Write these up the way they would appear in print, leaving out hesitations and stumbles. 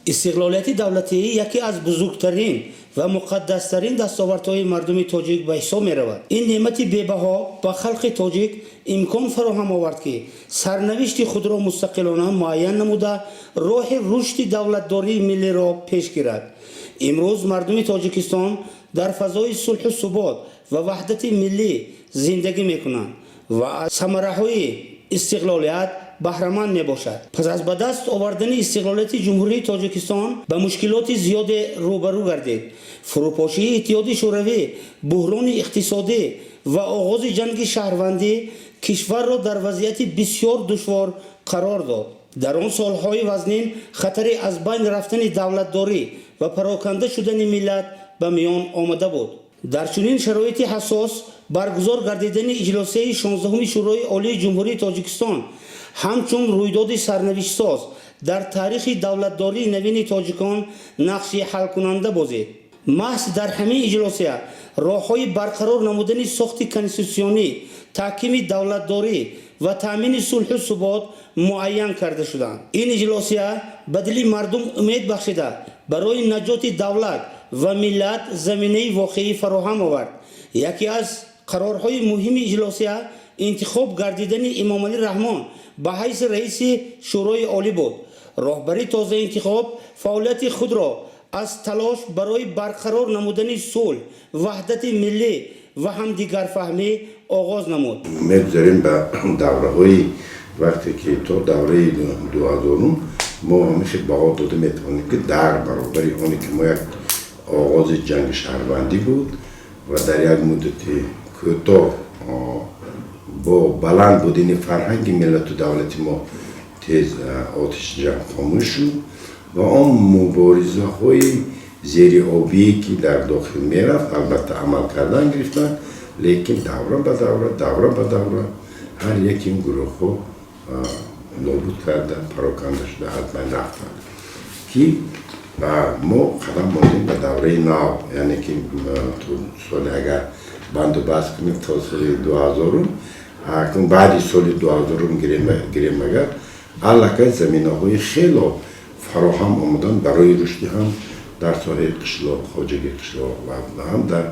استقلالیت دولتی یکی از بزرگترین و مقدسترین دستاوردهای مردم تاجیک به حساب می رود. این نعمت بی‌بها به خلق تاجیک امکان فراهم آورد که سرنوشت خود را مستقلانه معین نموده راه رشد دولتداری ملی را پیش گیرد. امروز مردم تاجیکستان در فضای صلح و ثبات و وحدت ملی زندگی می کنند و از ثمره‌های استقلالیت بهره‌مند می باشد. پس از به دست آوردن استقلالیت جمهوری تاجیکستان به مشکلات زیاد روبرو گردید. فروپاشی اتحاد شوروی، بحران اقتصادی و آغاز جنگ شهروندی کشور را در وضعیت بسیار دشوار قرار داد. در آن سالهای وزنین خطر از بین رفتن دولتداری و پراکنده شدن ملت به میان آمده بود. در چنین شرایط حساس برگزار گردیدن اجلاس 16 شورای عالی جمهوری تاجیکستان همچون رویداد سرنوشت‌ساز در تاریخ دولتداری نوین تاجیکان نقش حل کننده بازید. محض در همین اجلاس راه‌های برقرار نمودن ساخت کنستیتوسیونی، تحکیم دولتداری و تامین صلح و ثبات معین کرده شدند. این اجلاس به دل مردم امید بخشیده برای نجات دولت و ملت زمینه واقعی فراهم آورد. یکی از قرارهای مهم اجلاس انتخاب گردیدن امام علی رحمان به حیث رئیس شورای عالی بود. راهبری تازه انتخاب فعالیت خود را از تلاش برای برقرار نمودن صلح، وحدت ملی و همدیگر فهمی آغاز نمود. می‌گذاریم به دوره‌های وقتی که تو دوره 2000 ما همیشه بها داده می‌توانیم که در برابر اونی که ما یک آغاز جنگ شهروندی بود و در یک مدت کوتاه با بلند بودن فرهنگ ملت و دولت ما تیز آتش جنگ خاموش شد و آن مبارزه های زیر آبی که در داخل می رفت البته عمل کردن گرفتن، لیکن دوره به دوره هر یک این گروه ها نابود کردن، پراکنده شده، از بین رفتن که ما قدم ماندیم به دوره نو، یعنی که تو سال اگر بند و بست کنیم تا سال 2000 اکنون بعد سال 2000 گیریم اگر علاقه زمینه های خیلی فراهم آمدن برای رشد هم در ساحه قشلاق، خواجگی قشلاق و هم در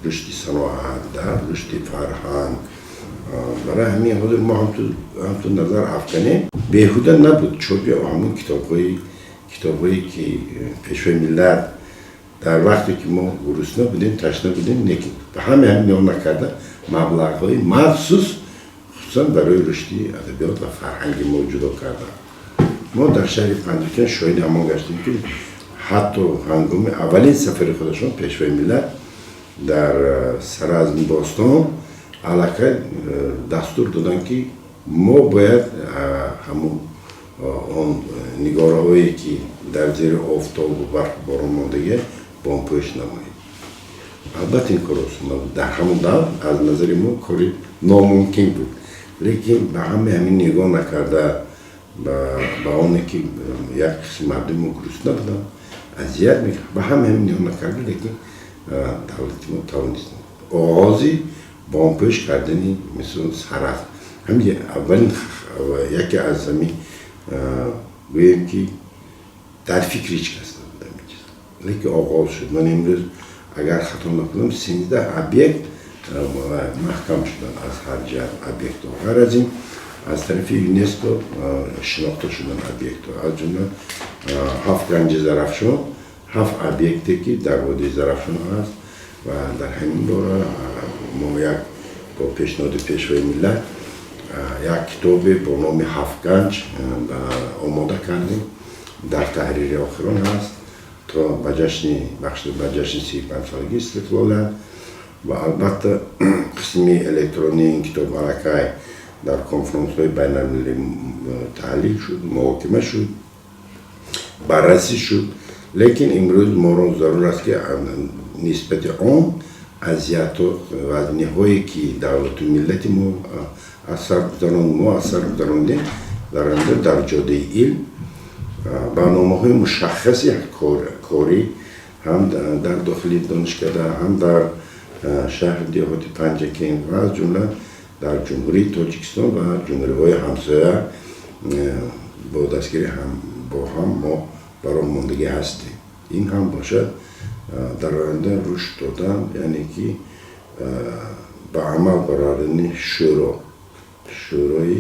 رشد صناعت، در رشد فرهنگ. برای همین حاضر ما هم تو نظر افکنیم بیهوده نبود چون همون کتابایی که پیشوای ملت در وقتی که ما گرسنه بودیم، تشنه بودیم، لیکن به همین نام نکرده مبلغ‌های مخصوص خصوصا برای رشد ادبیات و فرهنگ موجود کردن. ما در شهر پنجکن شاهد همان گشتیم که حتی هنگام اولین سفر خودشون پیشوای ملت در سرازم باستان علاقه دستور دادن که ما باید همون اون نگاره هایی که در زیر آفتاب و برف باران ماندگی بامپوش نماییم. البته این کار آسان در همون دور از نظر ما کاری ناممکن بود، لیکن به همین نگاه نکرده به اونه که یک قسم مردم ما گرسنه بودن اذیت میکرد، به همین نگاه نکرده، لیکن دولت ما توانست آغازی بامپوش کردنی مثل سرف همین اولین یکی از زمین گویم که در فکر هیچ کس نبودم این چیز، لیکن آغاز شد. من امروز اگر خطا نکنم 13 ابیکت محکم شدن از هر جهت ابیکت ها، غیر از این از طرف یونسکو شناخته شدن ابیکت ها، از جمله 7 گنج زرافشان، 7 ابیکتی که در وادی زرافشان هست و در همین دوره ما یک با پیشنهاد پیشوای ملت یک کتابی با نام 7 گنج آماده کردیم، در تحریر آخران هست تا به جشن 35 سالگی استقلال و البته قسمی الکترونی این کتاب علاقه در کنفرانس های بین المللی تحلیل شد، محاکمه شد، بررسی شد، لیکن امروز ما را ضرور است که نسبت آن اذیت و وزنی هایی که دولت و ملت ما اثر گذرانده در جاده علم برنامه‌های مشخصی کاری هم در داخل دانشکده، هم در شهر دیهاتی پنجکین و از جمله در جمهوری تاجیکستان و جمهوری‌های همسایه با دستگیری هم ما برای ماندگی هستی. این هم باشد در آینده رشد دادن، یعنی که به عمل برآوردن شورای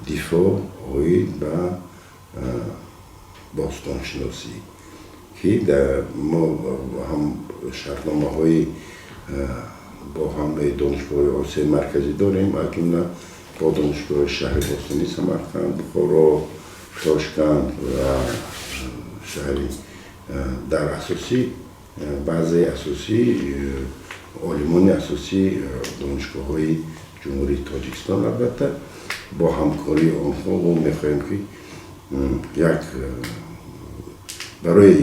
دفاع اوید به باستانشناسی که در ما هم شرطنامه های با هم دانشگاه آسیای مرکزی داریم، اکنون با دانشگاه شهر باستانی سمرقند، بخارا، تاشکند و شهر در اساسی بعضی اساسی عالمان اساسی دانشگاه های جمهوری تاجیکستان البته با همکاری آنها و میخواهیم که یک برای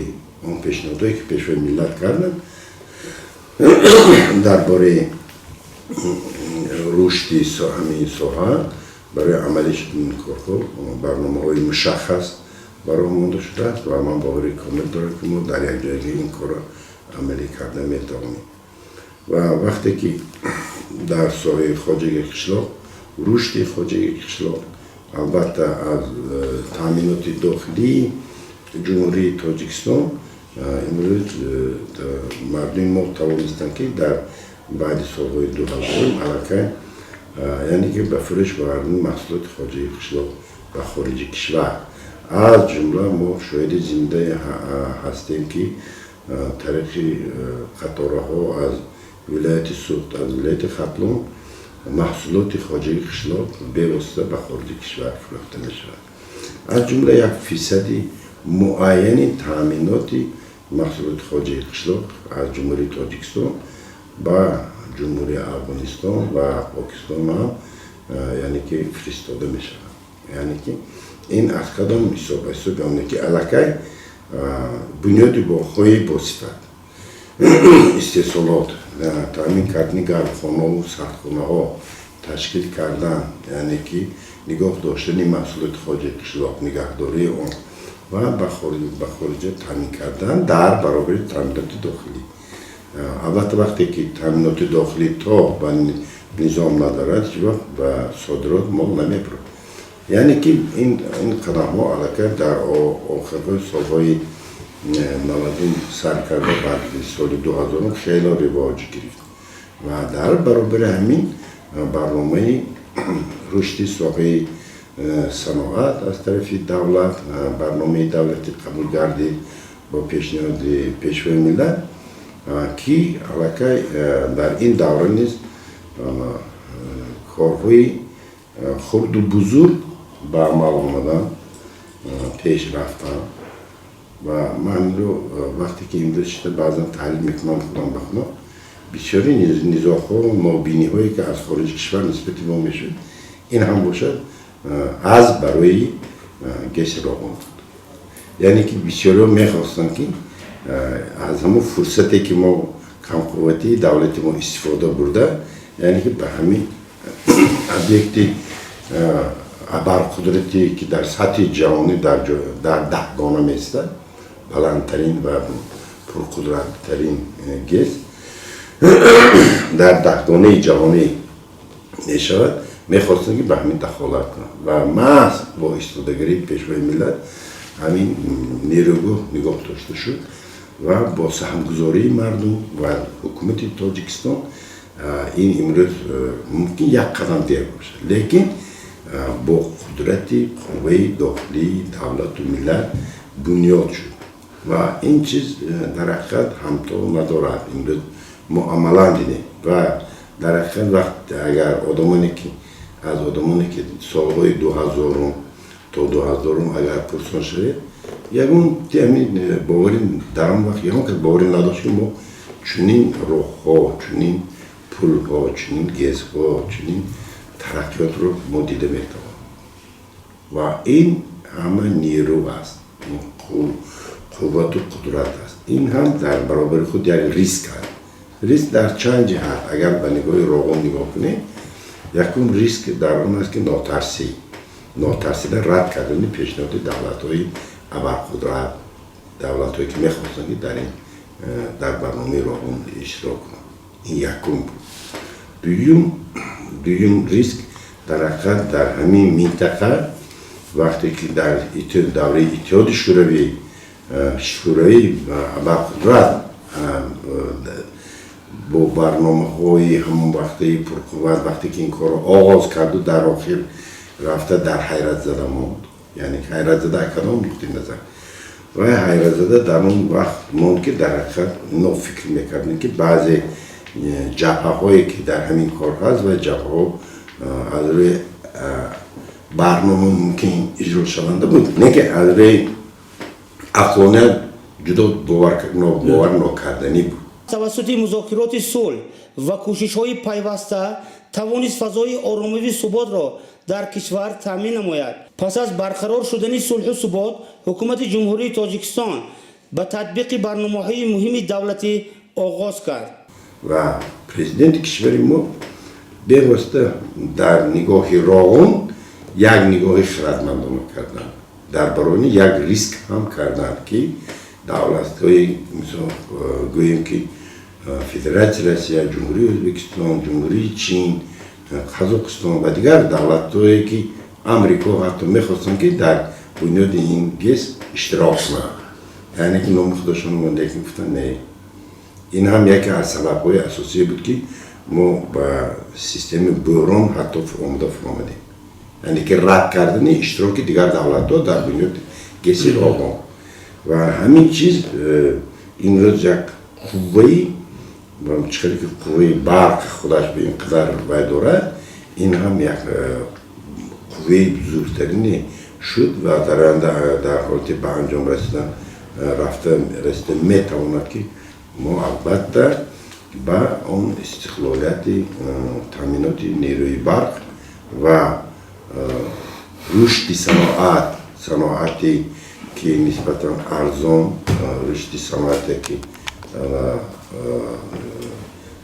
اون پیشنهادهایی که پیشوای ملت کردن درباره رشد همین ساحه برای عملش کارها برنامه های مشخص برای مونده شده است و من باوری کامل دارم که ما در یک جایگاه این کار عملی کرده میتوانیم. و وقتی که در ساحه خواجگی قشلاق رشد خواجگی قشلاق البته از تامینات داخلی جمهوری تاجیکستان امروز مردم ما توانستند که در بعد سالهای 2000 علاقه یعنی که به فروش بردن محصولات خواجگی قشلاق به خارج کشور، از جمله ما شاهد زنده هستیم که طریق قطاره ها از ولایت سوخت از ولایت خپلون محصولات خواجگی قشلاق بواسطه به خارج کشور فروخته می شود. از جمله 1% معین تامینات محصولات خواجگی قشلاق از جمهوری تاجیکستان با جمهوری افغانستان و پاکستان هم یعنی که فرستاده می شود. یعنی که این از کدام حساب آنه که علاقه بنیادی با خواهی با صفت استحصالات تامین کردن گرمخانه و سردخانه ها تشکیل کردن، یعنی که نگاه داشتن محصولات خواجگی قشلاق، نگهداری آن و به خارج تامین کردن در برابر تامینات داخلی. البته وقتی که تامینات داخلی تا به نظام ندارد و صادرات مال نمیبرد. یعنی که این قدم ها علاقه در آخرهای سالهای 90 سر کرده بعد سال 2000 خیلی رواج گرفت و در برابر همین برنامه رشد ساحه صنعت از طرف دولت، برنامه دولتی قبول گردید با پیشنهاد پیشوای ملت که علاقه در این دوره نیز کارهای خرد و بزرگ به عمل آمدن پیش رفتن و من رو وقتی که این شده بعضا تحلیل میکنم خودم بخونم بسیاری نزاع‌ها و نابینی هایی که از خارج کشور نسبت ما میشد این هم باشد از برای گشت راهان بود. یعنی که بسیاری ها میخواستن که از همون فرصتی که ما کم قوتی دولت ما استفاده برده، یعنی که به همین ابیکتی ابرقدرتی که در سطح جهانی در 10 گانه میسته بلندترین و پرقدرتترین گز در 10 گانه جهانی میشود، میخواستن که به همین دخالت کنند و محض با ایستادگی پیشوای ملت همین نیروگاه نگاه داشته شد و با سهمگذاری مردم و حکومت تاجیکستان این امروز ممکن یک قدم دیر باشه، لیکن با قدرت قوه داخلی دولت و ملت بنیاد شد و این چیز در حقیقت همتا ندارد. امروز ما عملا دیدیم و در حقیقت وقت اگر آدمانی که از آدمانی که سالهای 2000 تا 2000 اگر پرسان شده یکون همین باوری در آن وقت یکون که باوری نداشت که ما چنین راه ها، چنین پول ها، چنین گز ها، چنین ترقیات رو ما دیده میتوانیم و این همه نیرو است، این قوت و قدرت است. این هم در برابر خود یک ریسک است. ریسک در چند جهت اگر به نگاه روغن نگاه کنیم، یکم ریسک در آن است که ناترسیده رد کردن پیشنهاد دولت‌های ابرقدرت، دولت‌هایی که می‌خواستند که در برنامه روغن اشتراک کنند. این یکم بود. دوم ریسک در حقیقت در همین منطقه وقتی که در دوره اتحاد شوروی ابرقدرت با برنامه‌های همون وقتی پرقوت وقتی که این کار رو آغاز کرد و در آخر رفته در حیرت زده موند. یعنی حیرت زده کدام نقطه نظر و حیرت زده در اون وقت موند که در حقیقت نو فکر میکردن که بعضی جبهه هایی که در همین کار هست و جبهه ها از روی برنامه ممکن اجرا شونده بود، نه که از روی عقلانیت جدا باور نکردنی بود. توسط مذاکرات صلح و کوشش‌های پیوسته توانست فضای آرامی و ثبات را در کشور تامین نماید. پس از برقرار شدن صلح و ثبات، حکومت جمهوری تاجیکستان به تطبیق برنامه‌های مهم دولتی آغاز کرد و پرزیدنت کشور ما به واسطه در نگاه راغون یک نگاه خردمندانه کردن، در برابر یک ریسک هم کردن که دولت‌های مثل گوییم که فدراسیون روسیه، جمهوری ازبکستان، جمهوری چین، قزاقستان و دیگر دولت‌هایی که آمریکا حتی می‌خواستن که در بنیاد این گس اشتراک کنند، یعنی که نام خودشون مونده که گفتن نه. این هم یکی از سبب‌های اساسی بود که ما با سیستم بحران حتی فرامدیم، یعنی که رد کردن اشتراک دیگر دولت‌ها در بنیاد گس راغون و همین چیز این روز یک قوه‌ای چقدر که قوه برق خودش به این قدر وای دارد، این هم یک قوه بزرگترین شد و در حالت به انجام رسیدن رسیده میتواند که ما البته با اون استقلالیت تامینات نیروی برق و رشد صناعتی که نسبتا ارزان، رشد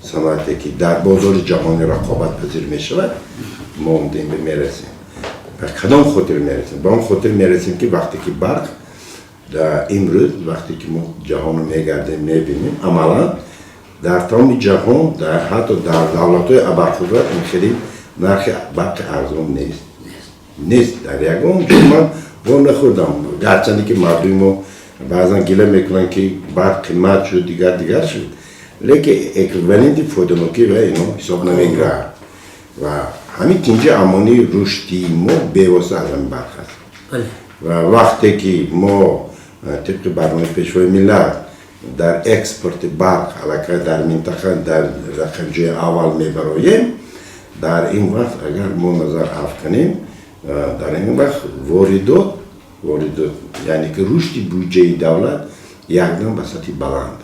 صنعتی که در بازار جهانی رقابت پذیر می شود ما اون میرسیم. و کدام خاطر میرسیم؟ با اون خاطر میرسیم که وقتی که برق در امروز وقتی که ما جهان رو میگردیم میبینیم عملا در تمام جهان در حتی در دولت‌های ابرقدرت این خیلی نرخ برق ارزان نیست. در یکم من وام نخوردم، گرچندی که مردم ما بعضا گله میکنن که برق قیمت شد دیگر شد، لیکن اکویولنت فودنوکی و اینا حساب نمیگیره و همین کنجی امانی رشدی ما بیواسطه از همین برق هست و وقتی که ما طبق برنامه پیشروی ملت در اکسپورت برق علاقه در منطقه در رقم جای اول میبراییم، در این وقت اگر ما نظر افکنیم در این وقت واردات یعنی که رشد بودجه دولت یکدم به سطح بلند،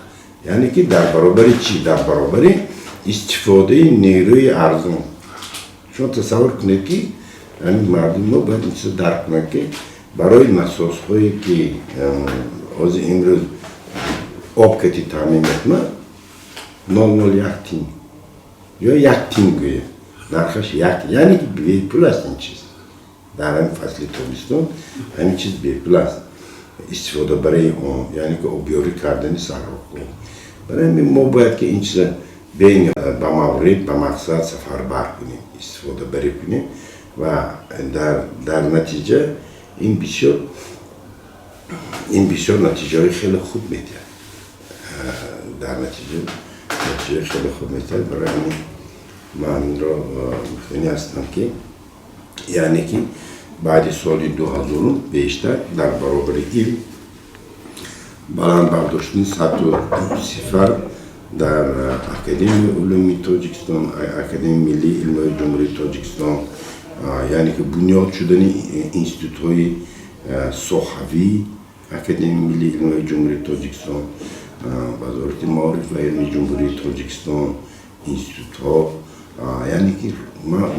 یعنی که در برابر چی؟ در برابر استفاده نیروی ارزان. شما تصور کنید که یعنی مردم ما باید این چیز درک کنند که برای نساز هایی که از امروز آب کتی تامین میکنه 0.01 تیم یا 1 تیم گویه نرخش یعنی که بی پول است این چیز در این فصل تابستان همین چیز بی پول است استفاده برای اون، یعنی که آبیاری کردن صحراها. برای همین ما باید که این چیز بین به مورد به مقصد سفربر کنیم، استفاده بری کنیم و در نتیجه این بسیار نتیجه های خیلی خوب میده. در نتیجه خیلی خوب میده. برای همین من را مخنی هستم که یعنی که بعد سال 2000 بیشتر در برابر این بلند برداشتن 100 در اکادمی علوم تاجیکستان، اکادمی ملی علم جمهوری تاجیکستان، یعنی که بنیاد شدن انستیتوهای صحوی اکادمی ملی علم جمهوری تاجیکستان، وزارت معارف و علم جمهوری تاجیکستان، انستیتوها، یعنی که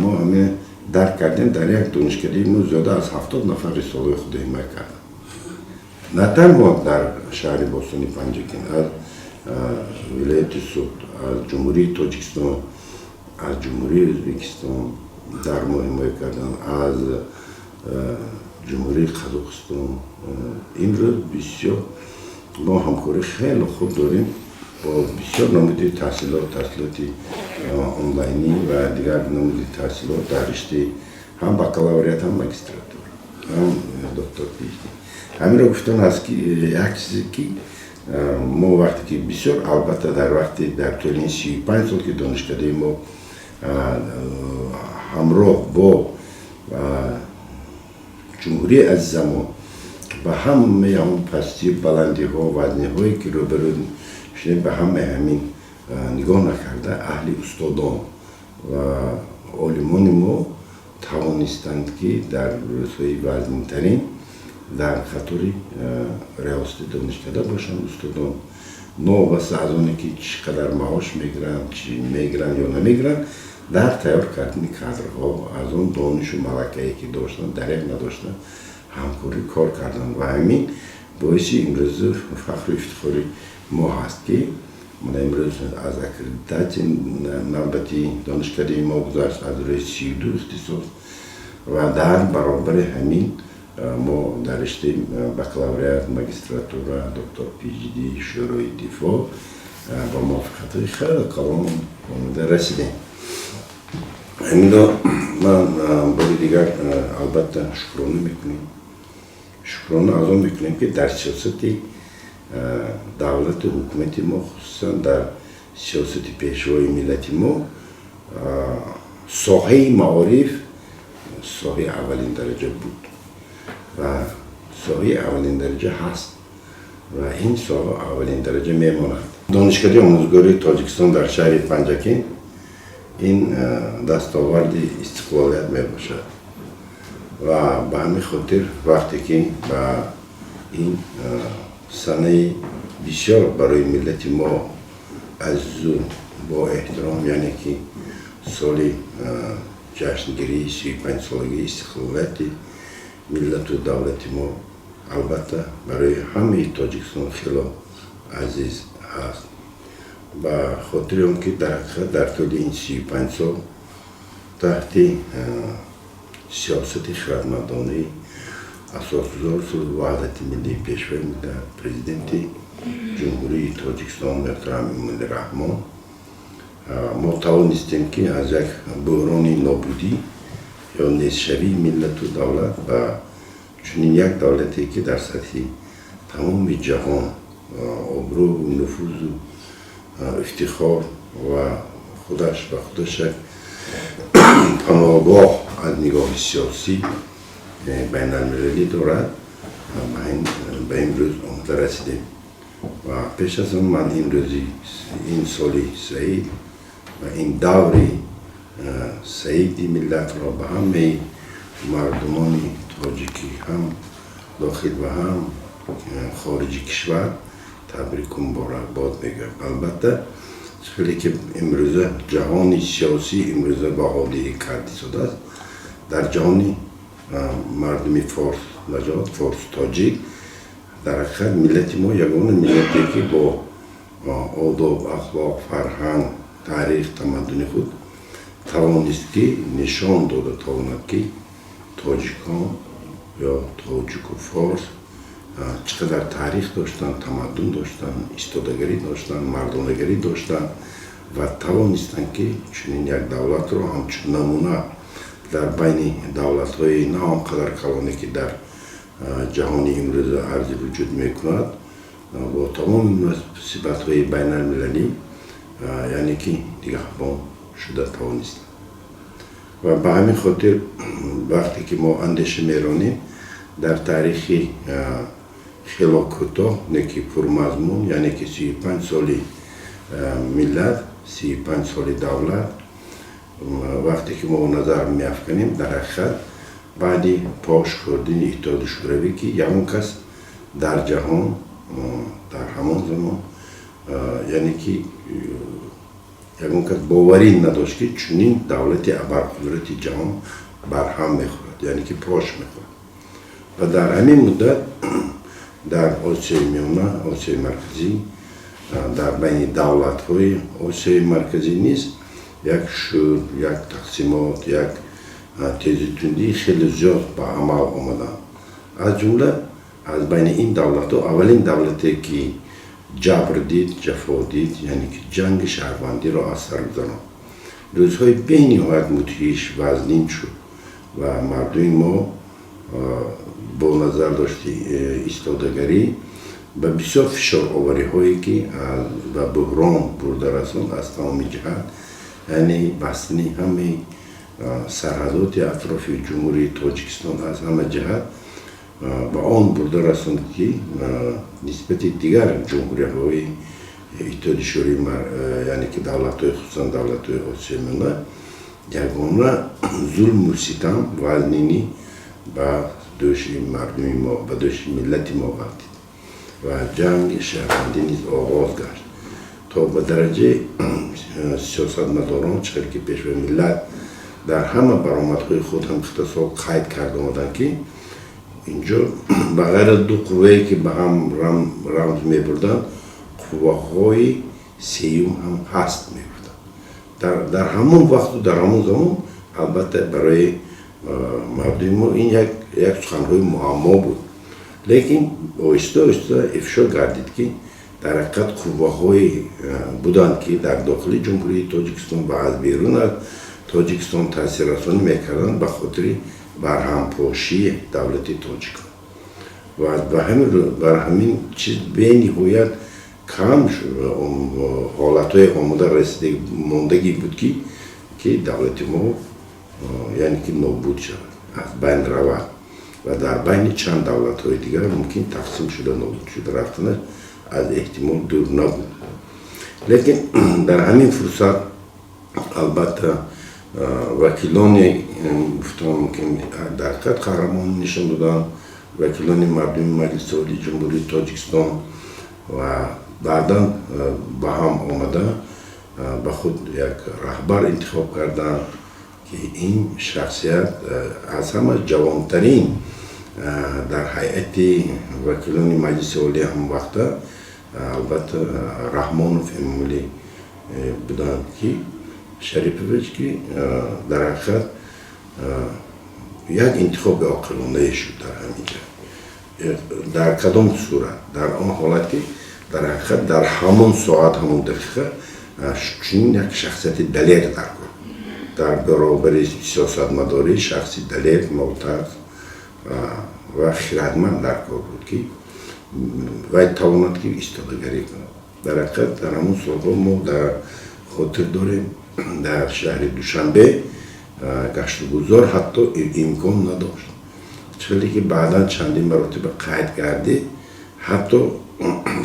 ما همه درک کردیم در یک دانشکده ما زیاده از 70 نفر رساله خود حمایت کردن. نه تنها در شهر باستانی پنجکین، از ولایت سود، از جمهوری تاجیکستان، از جمهوری ازبکستان در ما حمایت کردن، از جمهوری قزاقستان. امروز بسیار ما همکاری خیلی خوب داریم با بسیار نموده تحصیلاتی آنلاینی و دیگر نموده تحصیلات در رشته هم بکالوریات هم ماجستراتور. هم دکتر پیشتی همین رو گفتن از که یک چیزی که ما وقتی که بسیار البته در وقتی در طول این 35 سال که دانشکده ما همراه با جمهوری عزیزمون و همه اون پستی بلندی ها و وزنی هایی که رو برون شدیم به همه همین نگاه نکرده اهل استادان و علمان ما توانستند که در رسوی وزنی ترین در خطوری ریاست دانشکده باشن استادان نوبسته از اونی که چقدر معاش میگیرن چی میگیرن یا نمیگیرن در تیار کردن کادرها از اون دانش و ملکه‌ای که داشتن دریغ نداشتن همکاری کار کردن و همین باعثی امروز فخر و افتخاری ما هست که من امروز از اکریدیتاسی نوبتی دانشکده ما گذاشت از روی 32 اختصاص و در برابر همین ما در رشته بکالوریات ماجستراتورا دکتر پی جی دی شورای دفاع با موافقت خیلی کلام رسیدیم. همین رو من باری دیگر البته شکرانه میکنیم. شکرانه از اون میکنیم که در سیاست دولت حکومتی ما خصوصا در سیاست پیشروی ملتی ما ساحه معارف ساحه اولین درجه بود و ساحه اولین درجه هست و این ساحه اولین درجه میماند. دانشکده آموزگاری تاجیکستان در شهر پنجکین این دستاورد استقلالیت می باشد و به همین خاطر وقتی که با این سنه بسیار برای ملت ما از با احترام یعنی که سال جشنگیری 35 سالگی استقلالیت ملت و دولت ما البته برای همه تاجیکستان خیلی عزیز هست و خاطر اون که در طول این 35 سال تحت سیاست خردمندانه اساسگزار وحدت ملی پیشوی ملت پرزیدنت جمهوری تاجیکستان محترم امان رحمان ما توانستیم که از یک بحران نابودی یا نیستشوی ملت و دولت و چنین یک دولتی که در سطح تمام جهان آبرو و نفوذ و افتخار و خودش پناهگاه از نگاه سیاسی بین المللی دارد به امروز آمده رسیدیم و پیش از اون من این سالی سعید و این دوری سعیدی ملت را به همه مردمان تاجیکی هم داخل و هم خارج کشور تبریک و مبارکباد میگم. البته خیلی که امروز جهان سیاسی امروز به حالی کردی شده است در جهان مردمی فارس نژاد فارس تاجیک در حقیقت ملت ما یگانه ملتی که با آداب اخلاق فرهنگ تاریخ تمدن خود توانست که نشان داده تواند که تاجیکان یا تاجیک و فارس چقدر تاریخ داشتن، تمدن داشتن، استادگری داشتن، مردانگری داشتن و توانستن که چنین یک دولت رو همچون نمونه در بین دولت های نه آنقدر کلانی که در جهانی امروز عرضی وجود میکند با تمام صفت های بین المللی یعنی که نگهبان شده توانستن و به همین خاطر وقتی که ما اندیشه میرانیم در تاریخ خیلی کوتاه نکی پرمضمون یعنی که 35 سالی ملت 35 سالی دولت وقتی که ما نظر میافکنیم در حقیقت بعدی پاش کردن اتحاد شوروی که یمون کس در جهان در همان زمان یعنی که یمون کس باوری نداشت که چنین دولت ابرقدرت جهان برهم میخورد یعنی که پاش میخورد و در همین مدت در آسیای میانه آسیای مرکزی در بین دولت های آسیای مرکزی نیست یک شور، یک تقسیمات، یک تیزیتوندی خیلی زیاد به عمل آمدن از جمله از بین این دولت ها اولین دولتی که جبر دید، جفا دید یعنی که جنگ شهروندی را از سر گذراند روزهای به نهایت مدهش وزنین شد و مردم ما با نظر داشتی ایستادگری و بسیار فشار آوری هایی که و بحران برده رسون از تمام جهت، یعنی بستنی همه سرحدات اطراف جمهوری تاجیکستان از همه جهت به آن برده رسوند که نسبت دیگر جمهوری های اتحاد شوروی یعنی که دولت های خصوصا دولت های آسیای منطقه یگانه ظلم و ستم وزنینی به دوش مردمی ما به دوش ملت ما وقتی و جنگ شهروندی نیز آغاز گشت تا به درجه سیاستمداران چقدر که پیشوا ملت در همه برآمدهای خود هم اختصاص قید کرده آمدند که اینجا بغیر دو قوه‌ای که به هم رمز می‌بردند قوه‌های سیوم هم هست می‌بردند. در همون وقت و در همون زمان البته برای مردم ما این یک سخنهای معما بود، لیکن آهسته آهسته افشا گردید که در حقیقت قوه‌های بودند که در داخل جمهوری تاجیکستان و از بیرون از تاجیکستان تاثیررسانی میکردند به خاطر برهمپاشی دولت تاجیکان و بر همین چیز به نهایت کم شد حالتهای آماده رسیده موندگی بود که دولت ما یعنی که نابود شد از بین رود و در بین چند دولت های دیگر ممکن تقسیم شده نابود شده رفتنش از احتمال دور نبود. لیکن در همین فرصت البته وکیلان گفتم که در حقیقت قهرمان نشان دادن وکیلان مردم مجلس عالی جمهوری تاجیکستان و بعدا با هم آمده به خود یک رهبر انتخاب کردن که این شخصیت از همه جوانترین در هیئت وکیلان مجلس عالی هم وقته البته رحمانوف امولی بودند که شریفویچ که در حقیقت یک انتخاب عاقلانه شد در همینجا. در کدام صورت؟ در آن حالت که در حقیقت در همون ساعت همون دقیقه چون یک شخصیت دلیر در برابر سیاستمداری شخصی دلیر معترض و خردمند در کار بود که و تواند که ایستادگری کنه. در حقیقت در همون سالها ما در خاطر داریم در شهر دوشنبه گشتگزار حتی امکان نداشت، چلی که بعدا چندین مراتب قید کرده حتی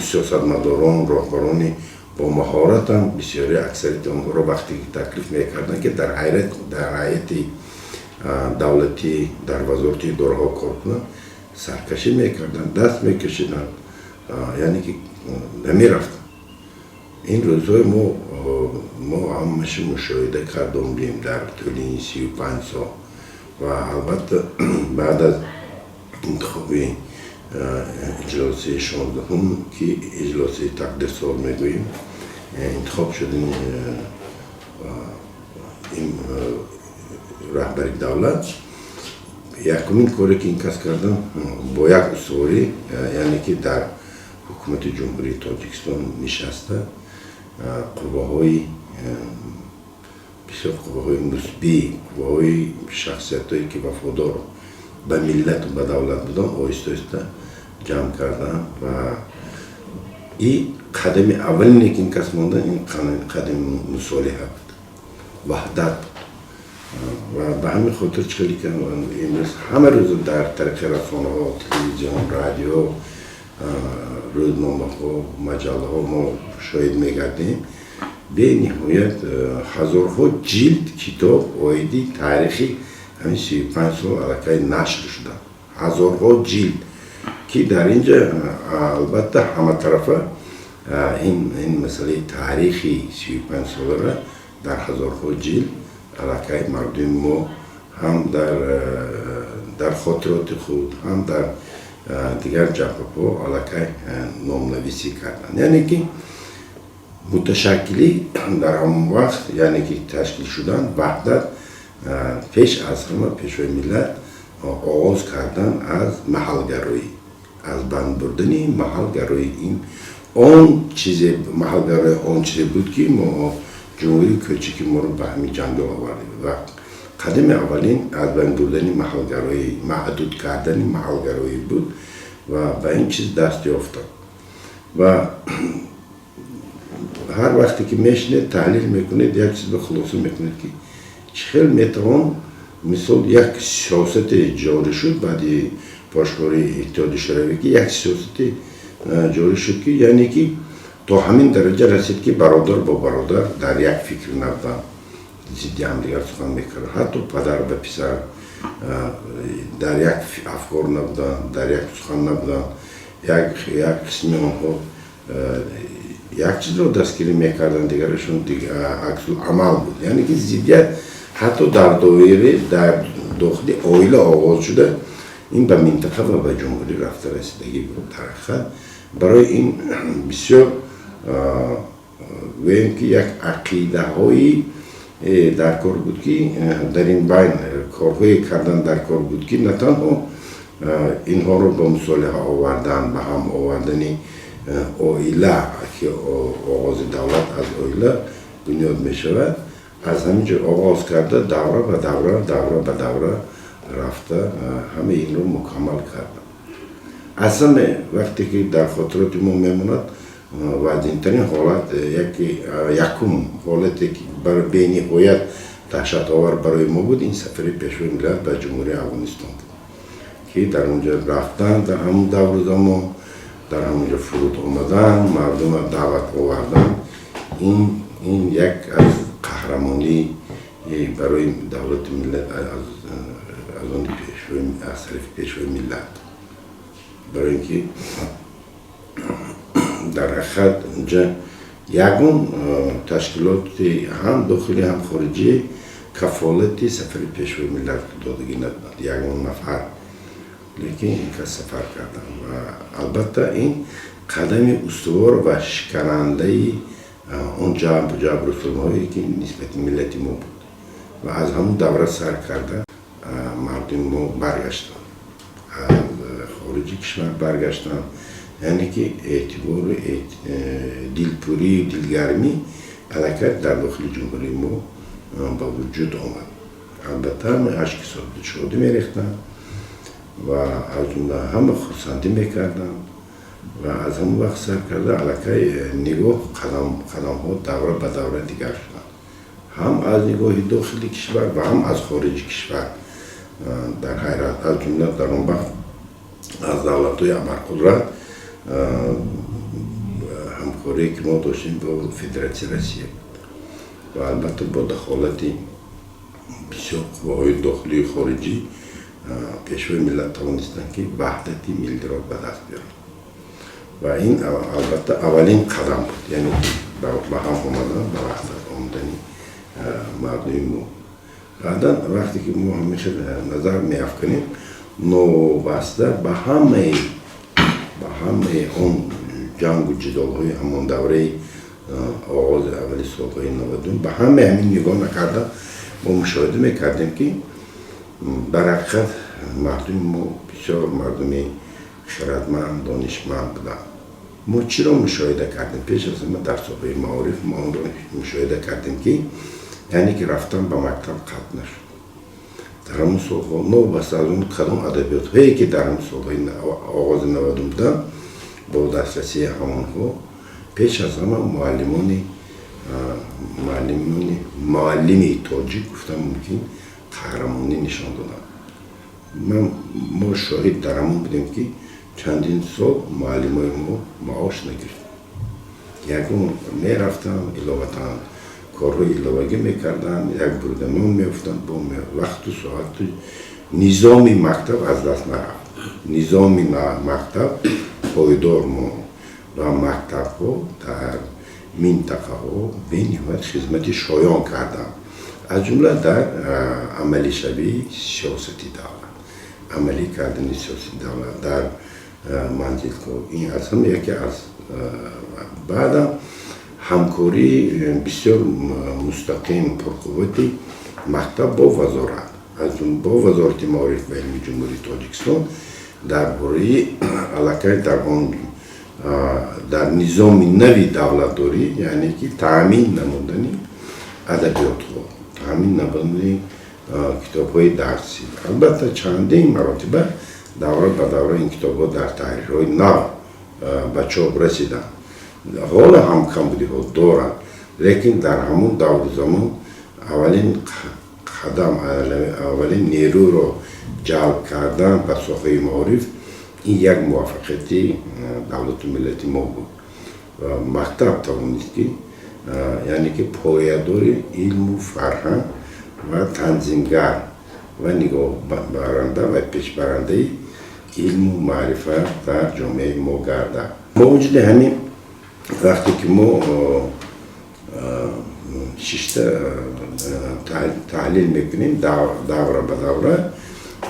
سیاستمداران راهبران با مهارت هم بسیاری اکثریت آنها را وقتی تکلیف میکردن که در هیئت دولتی در وزارت اداره ها کار کنند سرکشی میکردن، دست میکشیدن، یعنی که نمیرفتن. این روزهای ما همش مشاهده کردم بیم در طول این 35 سال و البته بعد از انتخاب اجلاس 16 که اجلاس تقدیر سال میگوییم انتخاب شدن این رهبری دولت، یکمین کاری که این کس کردن با یک استواری یعنی که در حکومت جمهوری تاجیکستان نشسته قوه‌های بسیار قوه‌های مثبی، قوه‌های شخصیت‌هایی که وفادار به ملت و به دولت بودن آهسته آهسته جمع کردن و این قدم اولی که این کس مانده این قدم مصالحه بود، وحدت بود و به همین خاطر چکلی که امروز همه روز در طریق رسانه ها، تلویزیون، رادیو، روزنامه ها، مجله ها ما شاهد میگردیم به نهایت هزارها جلد کتاب آیدی تاریخی همین 35 سال علاقه نشر شدن، هزارها جلد که در اینجا البته همه طرفه این مسئله تاریخی 35 ساله را در هزارها جلد علاقه مردم ما هم در خاطرات خود هم در دیگر جبهه‌ها علاقه نام‌نویسی کردن، یعنی که متشکلی در همون وقت یعنی که تشکیل شدن وحدت پیش از همه پیشوای ملت آغاز کردن از محلگرایی، از بند بردن محلگرایی. این آن چیز محلگرایی آن چیزی بود که ما جمهوری کوچیک ما رو به همین جنگل آوردیم و قدم اولین از بین بردن محلگرایی معدود کردن محلگرایی بود و به این چیز دست یافتم و هر وقتی که میشنه تحلیل میکنید یک چیز به خلاصه میکنید که چخیل میتوان مثل یک سیاست جاری شد بعدی پاشکاری اتحاد شوروی که یک سیاست جاری شد که یعنی که تا همین درجه رسید که برادر با برادر در یک فکر نبودن ضد هم دیگر سخن میکرد حتی پدر به پسر در یک افکار نبودن در یک سخن نبودن یک قسمی آنها یک چیز رو دستگیری میکردن دیگرشون عکس عمل بود یعنی که ضدیت حتی در دایره در داخل عائله آغاز شده این به منطقه و به جمهوری رفته رسیدگی بود در حقیقت برای این بسیار ویم که یک عقیده هایی در کار بود که در این بین کارهای کردن در کار بود که نه تنها اینها رو به مصالحه آوردن به هم آوردنی عائله که آغاز دولت از عائله بنیاد می شود از همینجور آغاز کرده دوره به دوره رفته همه این رو مکمل کرده اصلا وقتی که در خاطرات ما میموند وزینترین حالت یکم حالتی که برای بین هویت دهشت آور برای ما بود این سفر پیشوای ملت به جمهوری افغانستان بود که در اونجا رفتن در همون دور زمان در همونجا فرود آمدن مردم دعوت آوردن این یک از قهرمانی برای دولت ملت از اون از طرف پیشوای ملت برای اینکه در حقیقت اینجا یکون تشکیلات هم داخلی هم خارجی کفالت سفر پیشوای ملت دادگی نداد یکون نفر لیکن این که سفر کردن و البته این قدم استوار و شکننده اون جبر رسولهایی که نسبت ملت ما بود و از همون دوره سر کرده مردم ما برگشتن از خارجی کشور برگشتن یعنی که اعتبار دلپوری و دلگرمی حرکت در داخل جمهوری ما با وجود آمد البته همه اشک شده میریختن و از جمله همه خرسندی میکردن و از همون وقت سر کرده علاقه نگاه قدم ها دوره به دوره دیگر شدن هم از نگاه داخلی کشور و هم از خارج کشور در حیرت از جمله در اون وقت از دولت های ابرقدرت همکاری که ما داشتیم با فدراسیون روسیه و البته با دخالتی بسیار قواهای داخلی خارجی پیشوای ملت توانستن که وحدتی ملی را به دست بیارن و این البته اولین قدم بود یعنی به هم آمدن به وحدت آمدنی مردم ما بعدا وقتی که ما همیشه نظر میافکنیم نوبسته به همه اون جنگ و جدال های همان دوره آغاز اولی سالهای 90 به همین نگاه نکرده ما مشاهده میکردیم که در حقیقت مردم ما بسیار مردم خردمند دانشمند بودن ما چرا مشاهده کردیم پیش از ما در سابقه معارف ما اون رو مشاهده کردیم که یعنی که رفتن به مکتب قطع نشد در همون سالها نو بس از اون کدام ادبیات هایی که در همون سالهای آغاز 90 بودن با دسترسی همانها پیش از همه معلمی تاجیک گفتم ممکن قهرمانی نشان دادن ما شاهد در همون بودیم که چندین سال معلم های ما معاش نگرفتن یکون می رفتن علاوتا کارهای علاوگی میکردن یک بردنون میفتن با وقت و ساعت نظامی مکتب از دست نرفت نظامی مکتب پایدار ما و مکتب ها در منطقه ها به نهایت خدمت شایان کردن از جمله در عملی شبیه سیاستی دولت عملی کردن سیاسی دولت در منزل کو این از هم یکی از بعدم همکاری بسیار مستقیم پرقوتی مکتب با وزارت از اون با وزارت معارف و علم جمهوری تاجیکستان درباره علاقه در آن در نظام نوی دولتداری یعنی که تامین نمودنی ادبیات ها تامین نمودنی کتاب‌های درسی. البته چندین مراتبه دوره به دوره این کتاب‌ها در تحریرهای نو به چاپ رسیدن. حالا هم کمبودی ها دارن، لیکن در همون دور زمان اولین قدم، اولین نیرو رو جلب کردن به ساحه معارف این یک موفقیتی دولت و ملت ما بود. و مکتب توانست که یعنی که پایه‌دار علم و فرهنگ و تنظیمگر و نگاه برنده و پیشبرنده علم و معرفت در جامعه ما گردد. با وجود همین وقتی که ما ششته تحلیل میکنیم دوره به دوره،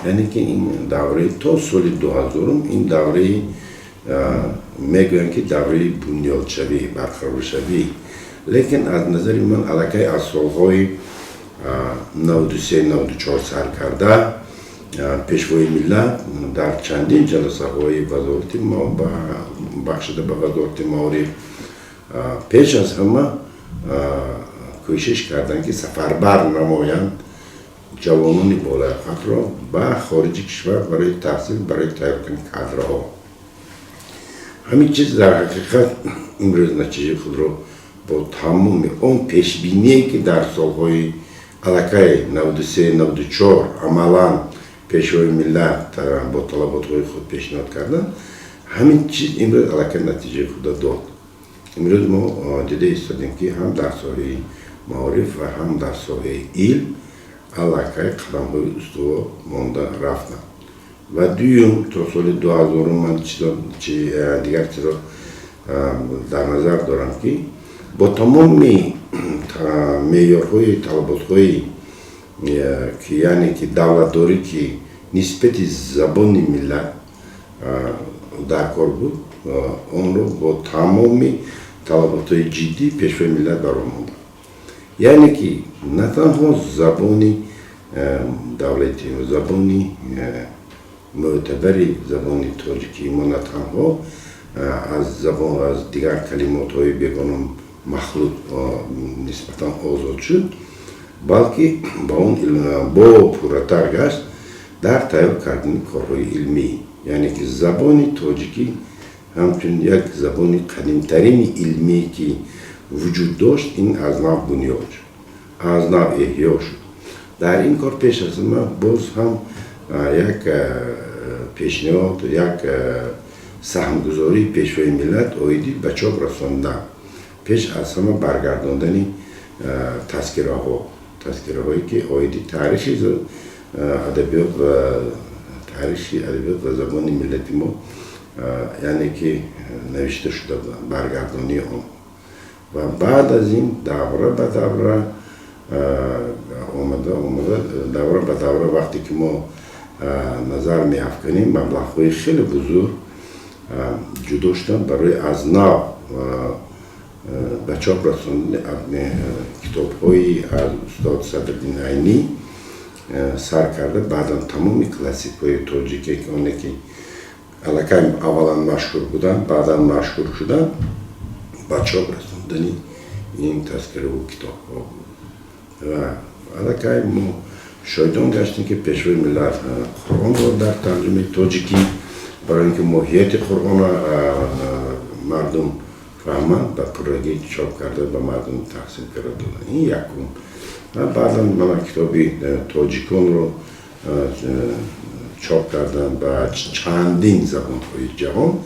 یعنی که این دوره تا سال 2000 این دوره میگوین که دوره بنیاد شوی، برقرار شوی، لیکن از نظر من علاقه از سالهای 93-94 سر کرده پیشوای ملت در چندین جلسه های وزارت ما بخشیده به وزارت معارف پیش از همه کوشش کردن که سفربر نمایند جوانان بالای قدر را به خارج کشور برای تحصیل، برای تیار کنی کادرها. همین چیز در حقیقت امروز نتیجه خود را با تمام اون پیشبینی که در سالهای علاقه 93-94 عملا پیشوای ملت با طلبات‌های خود پیشنهاد کردن، همین چیز امروز علاقه نتیجه خود داد. امروز ما دیده ایستادیم که هم در ساحه معارف و هم در ساحه علم علاقه قدم‌های استوار مانده رفتن. و دویم تا سال 2000 من دیگر چیز را در نظر دارم که با تمام معیارهای طلبات‌های که یعنی که دولت داری که نسبت زبان ملت در کار بود، اون رو با تمام طلبات‌های جدی پیشوای ملت برآورد. یعنی که نه تنها زبانی دولتی و زبانی معتبری زبانی تاجیکی ما نه تنها از دیگر کلمات‌های بیگانه مخلوط نسبتاً آزاد شد، بلکه با پورتر گشت در تیار کردن کارهای علمی. یعنی که زبان تاجیکی همچون یک زبان قدیمترین علمی که وجود داشت این از نو بنیاد شد، از نو احیا شد. در این کار پیش از ما باز هم یک پیشنهاد، یک سهمگذاری پیشوای ملت آیدی به چاپ رساندن، پیش از همه برگرداندن تذکره هایی که آیدی تاریخ ادبیات و زبان ملتی ما یعنی که نوشته شده برگردانی آن. و بعد از این دوره به دوره آمده دوره به دوره وقتی که ما نظر می افکنیم مبلغ‌های خیلی بزرگ جدا شدن برای از نو به چاپ رساندن کتاب‌هایی از استاد صدرالدین عینی سر کرده. بعدا تمام کلاسیک‌های تاجیکی که اونه که علاقه اولا مشهور بودن بعدا مشهور شدن به چاپ رساندن این تذکره و کتاب‌ها بود. و علاقه ما شایدان گشتیم که پیشوای ملت قرآن رو در ترجمه تاجیکی برای اینکه ماهیت قرآن را مردم فهمند و پرگی چاپ کرده به مردم تقسیم کرده. این یکم. و بعدا من کتابی تاجیکان رو چاپ کردن به چندین زبان‌های جهان،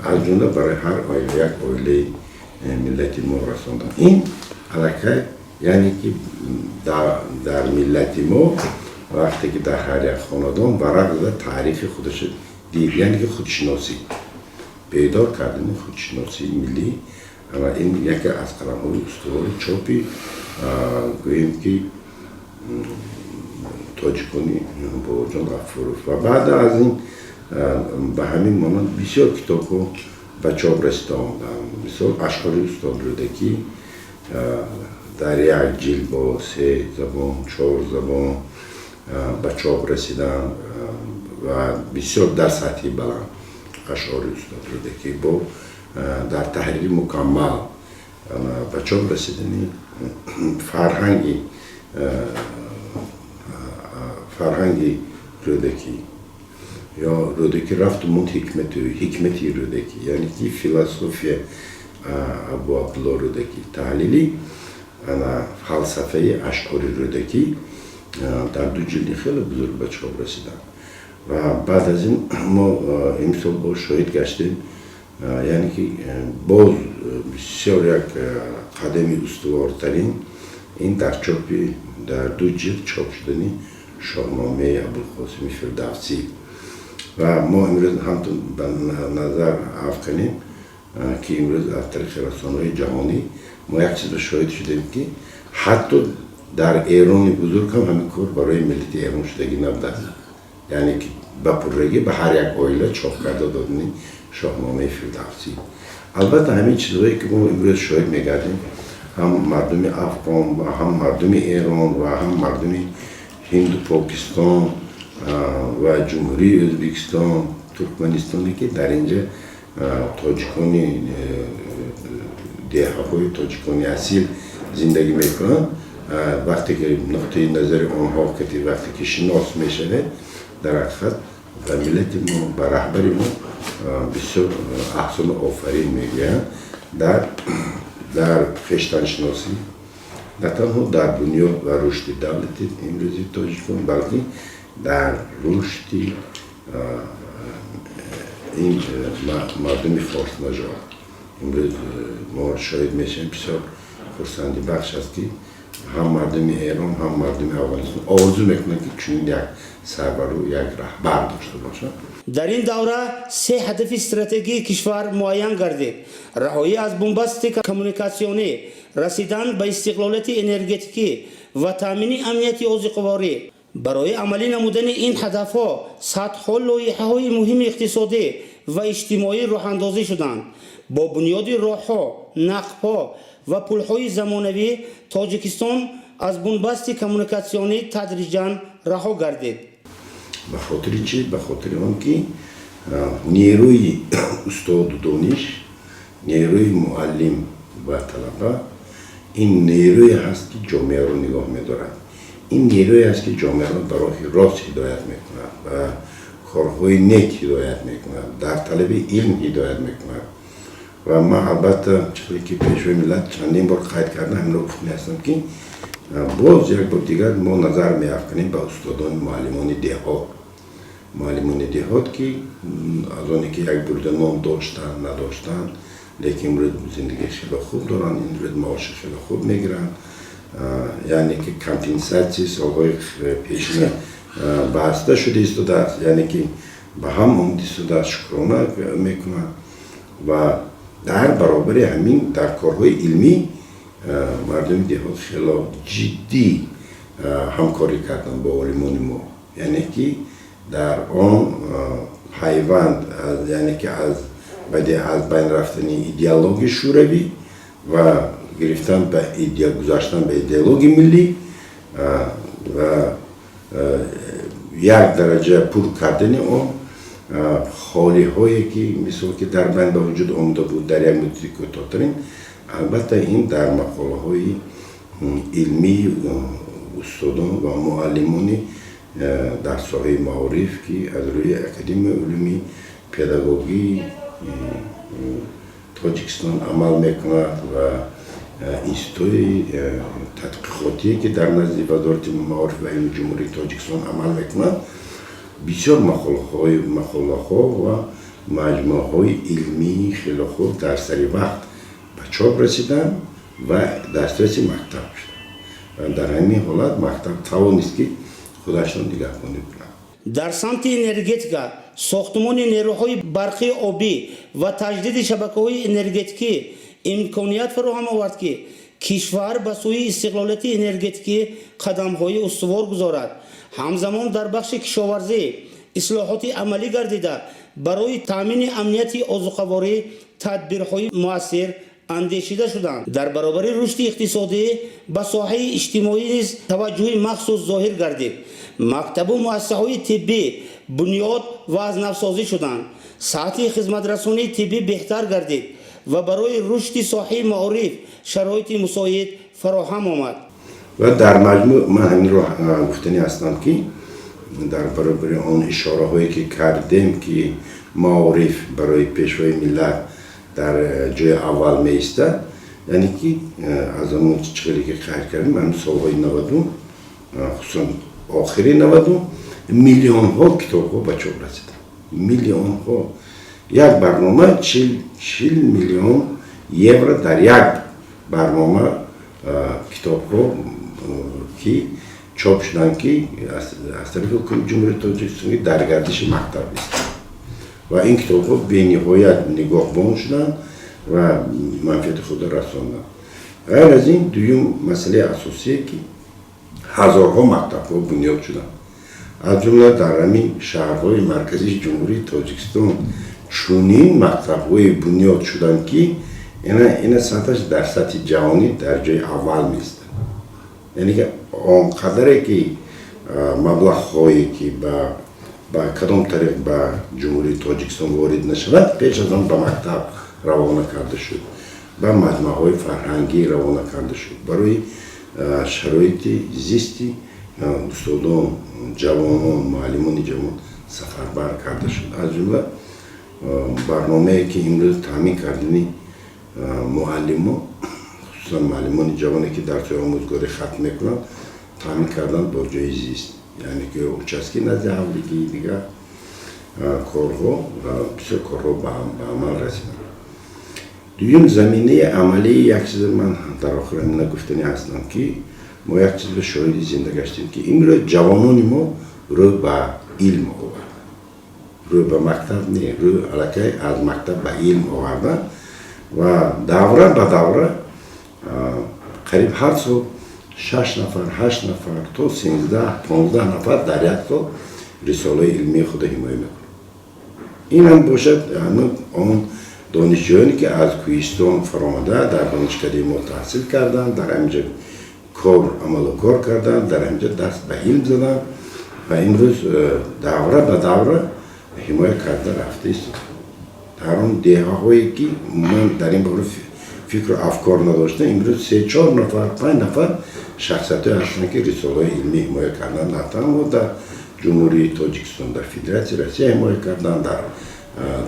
از جمله برای هر یک عائله ملتی ما رساندن. این علاقه یعنی که در ملت ما وقتی که در هر یک خاندان ورق زده تاریخ خودش دید، یعنی که خودشناسی پیدا کردن خودشناسی ملی. اما این یکی از قلم‌های استوار چاپی گوییم که تاجیکانی با جان فروخت. و بعد از این به همین مانند بسیار کتاب‌ها به چاپ رسیده آمدن. مثال اشعار استاد رودکی در یک جلد با 3 زبان 4 زبان به چاپ رسیدن و بسیار در سطحی بلند اشعار استاد رودکی با در تحریر مکمل به چاپ رسیدن فرهنگی فرهنگی رودکی یا رودکی رفت موند حکمتی رودکی یعنی که فلسفی ابو عبدالله رودکی تحلیلی انا فلسفه اشعاری رودکی در 2 جلدی خیلی بزرگ به چاپ رسیدن و بعد از این ما امسال با شاهد گشتیم یعنی که باز بسیار یک قدمی استوارترین این در چاپی در 2 جلد چاپ شدنی شاهنامه ابوالقاسم فردوسی و ما امروز همتون به نظر افکنیم که امروز از طریق رسانه‌های جهانی ما یک چیز شاهد شدیم که حتی در ایران بزرگ هم همین کار برای ملت ایران شدگی نبوده است یعنی که به پرگی به هر یک عائله چاپ کرده دادنی شاهنامه فردوسی البته همین چیزهایی که ما امروز شاهد میگردیم هم مردم افغان و هم مردم ایران و هم مردم هند و پاکستان و جمهوری ازبکستان ترکمنستانی که در اینجا تاجیکانی دهه‌های تاجیکانی اصیل زندگی میکنن وقتی که نقطه نظر آنها که وقتی که شناس میشه در حقیقت و ملت ما و رهبر ما بسیار احسن آفرین میگویند در خویشتن شناسی نه تنها در بنیاد و رشد دولت امروزی تاجیکان بلکه در رشد این مردم فارس نژاد امروز ما شاهد میشیم بسیار خرسندی بخش است که هم مردم ایران هم مردم افغانستان آرزو میکنند که چنین یک سربر و یک رهبر داشته باشند. در این دوره 3 هدف استراتژی کشور معین گردید: رهایی از بنبست کمونیکاسیونی، رسیدن به استقلالیت انرژتیکی و تامین امنیت عضوی. برای عملی نمودن این هدفها صدها لایحه‌های مهم اقتصادی و اجتماعی راه اندازی شدند. با بنیاد راهها، نقب‌ها و پل‌های زمانوی تاجیکستان از بنبست کمونیکاسیونی تدریجاً رها گردید. به خاطر چی؟ به خاطر آن که نیروی استاد دانش، نیروی معلم و طلبه این نیروی هست که جامعه را نگاه می‌دارد. این نیروی است که جامعه را به راه راست هدایت می‌کند و کارهای نیک هدایت می‌کند، در طلب علم هدایت می‌کند. و ما البته چیزی که پیشوای ملت چندین بار قید کردم همین رو گفته هستم که باز یک بار دیگر ما نظر می‌افکنیم به استادان معلمان دهات که از آنی که یک برده نام داشتن نداشتن لیکن امروز زندگی خیلی خوب دارن، امروز معاش خیلی خوب میگیرن، یعنی که کمپنساسی سالهای پیشین بسته شده است، یعنی که به هم آمده شکرانه میکنن و در برابر همین در کارهای علمی مردم دهات خیلی جدی همکاری کردن با علمان ما، یعنی که در آن پیوند یعنی که از بین رفتن ایدئولوژی شوروی و گرفتن به گذاشتن به ایدئولوژی ملی و یک درجه پر کردن آن خالی هایی که مثل که در بین به وجود آمده بود در یک مدت کوتاه‌ترین. البته این در مقاله های علمی استادان و معلمانی در ساحه معارف که از روی اکادمی علومی پداگوژی تاجیکستان عمل میکند و اینستیتوی تحقیقاتی که در نزد وزارت معارف و علم جمهوری تاجیکستان عمل میکند بسیار مقاله ها و مجموعه های علمی خیلی خوب در سری وقت به چاپ رسیدن و دسترس مکتب شدن و در همین حالت مکتب توانست که خودشان نگهبانی کنند. در سمت انرژتیکا ساختمان نیروهای برقی آبی و تجدید شبکه‌های انرژتیکی امکانیت فراهم آورد که کشور به سوی استقلالیت انرژتیکی قدم‌های استوار گذارد. همزمان در بخش کشاورزی اصلاحات عملی گردیده برای تامین امنیت عضوی تدبیرهای مؤثر اندیشیده شدند. در برابر رشد اقتصادی به ساحه اجتماعی نیز توجه مخصوص ظاهر گردید. مکتب و مؤسسه‌های طبی بنیاد و از نوسازی شدند. سطح خدمت‌رسانی طبی بهتر گردید و برای رشد ساحه معارف شرایط مساعد فراهم آمد. و در مجموع من همین رو گفتنی هستم که در برابر آن اشاره هایی که کردیم که معارف برای پیشوای ملت در جای اول میسته، یعنی که از اون چیزی که خرج کردیم من سالهای 90 خصوصا آخری 90 میلیون ها کتاب ها به چاپ رسیدن. میلیون ها یک برنامه 40 میلیون یورو در یک برنامه کتاب ها که چاپ شدن که از طریق حکومت جمهوری تاجیکستان در گردش مکتب است و این کتاب ها به نهایت نگاهبان شدن و منفعت خود رساندن. غیر از این دویم مسئله اساسی که هزارها مکتب ها بنیاد شدن، از جمله در همین شهرهای مرکزی جمهوری تاجیکستان چنین مکتب های بنیاد شدن که این سطحش در سطح جهانی در جای اول میست. یعنی که آنقدره که مبلغ هایی که با کدام طریق به جمهوری تاجیکستان وارد نشود پیش از آن به مکتب روانه کرده شد، به مجموعه های فرهنگی روانه کرده شد، برای شرایط زیستی استادان، جوانان، معلمان جوان سفربر کرده شد. از جمله برنامه‌ای که امروز تامین کردنی معلمان، خصوصا معلمان جوانی که درس آموزگاری ختم میکنند تامین کردن با جایزه است، یعنی که اونچه که نزد هفتگی دیگر کارها بسیار کارها به عمل رسیدن. دویم زمینه عملی یک چیز من در آخر من گفتنی هستم که ما یک چیز به شاهدی زنده گشتیم که امروز جوانان ما رو به علم آوردن، رو به مکتب نه، رو علاقه از مکتب به علم آوردن و دوره به دوره قریب هر سال 6 نفر، 8 نفر تا 13 15 نفر در یک سال رساله علمی خود حمایت میکنه. این هم باشد آن دانشجویانی که از کوهستان فرآمده در دانشکده ما تحصیل کردن، در همینجا کار عمل و کار کردن، در همینجا دست به علم زدن و امروز دوره به دوره حمایت کرده رفته است. در آن دهه‌هایی که من در این باره فکر و افکار نداشتم، امروز 3-4 نفر 5 نفر شخصیت‌های هستند که رساله علمی حمایت کردن، نه تنها در جمهوری تاجیکستان، در فدراسیون روسیه حمایت کردن، در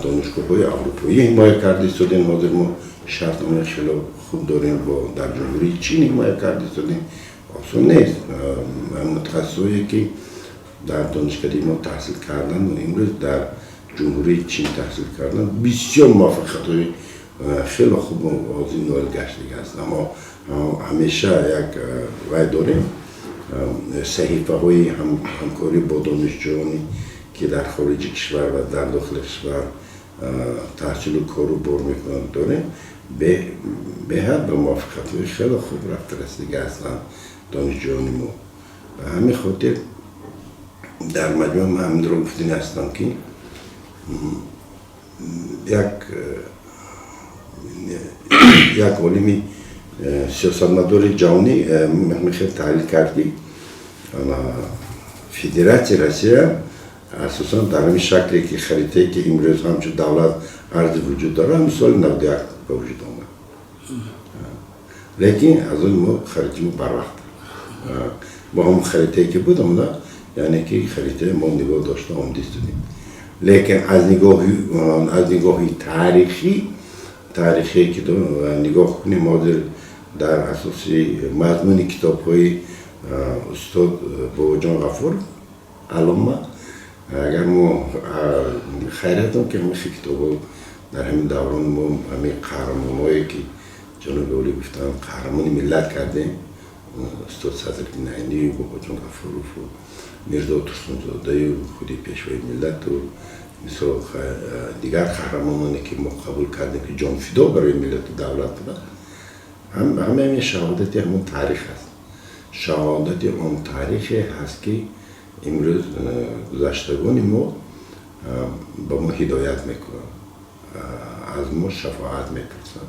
دانشگاه‌های اروپایی حمایت کرده شدیم. حاضر ما شرطنامه خیلی خوب داریم با در جمهوری چین حمایت کرده شدیم. آسان نیست. متخصصایی که در دانشکده ما تحصیل کردن و امروز در جمهوری چین تحصیل کردن بسیار موفقیت‌های خیلی خوب از این نوع گشتگی هست. اما همیشه یک رای داریم صحیفه های همکاری با دانشجویانی که در خارج کشور و در داخل کشور تحصیل و کار رو بر میکنند داریم. به حد به موفقیت خیلی خوب رفته رسیدگی هستند دانشجویان ما. به همین خاطر در مجموع من همین رو گفتنی هستم که یک عالمی سیاستمدار جهانی میخواد تحلیل کردی فدراسیون روسیه اساسا در همین شکلی که خریطه‌ای که امروز همچون دولت ارز وجود داره هم سال 91 به وجود آمد. لیکن از اون ما خریطه ما بر وقت با هم خریطه‌ای که بود آمده، یعنی که خریطه ما نگاه داشته آمده استودیم. لیکن از نگاهی تاریخی که نگاه کنیم ما در اساسی مضمون کتاب‌های استاد باباجان غفور علامه، اگر ما خیرتم که همه کتاب‌ها در همین دوران ما همین قهرمان‌هایی که جناب اولی گفتن قهرمان ملت کردیم، استاد صدرالدین نعینی، باباجان غفور و میرزا ترسونزاده و خودی پیشوای ملت و مثل دیگر قهرمانانی که ما قبول کردیم که جان فدا برای ملت و دولت بودن، همه شهادت همون تاریخ هست. شهادت اون تاریخ هست که امروز گذشتگان ما با ما هدایت میکنن، از ما شفاعت میپرسن.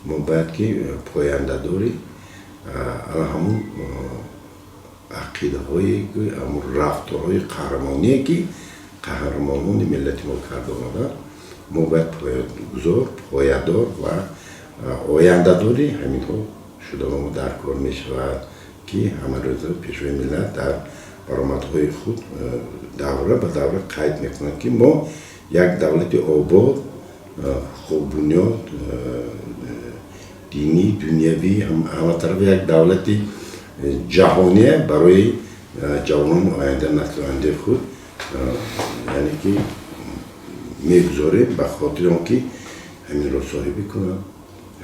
ما باید که پاینده داری همون عقیده های همون رفتارهای قهرمانی که قهرمانان ملت ما کرده آمدن، ما باید پایه‌گذار، پایه‌دار و آینده داری همین ها شده ما در کار می شود که همه روز پیشوای ملت در برآمدهای خود دوره به دوره قید میکنند که ما یک دولت آباد خوب بنیاد دینی دنیوی همه طرف یک دولت جهانی برای جوانان آینده نسل آینده خود یعنی که میگذاره به خاطر آنکه همین رسوایی کنند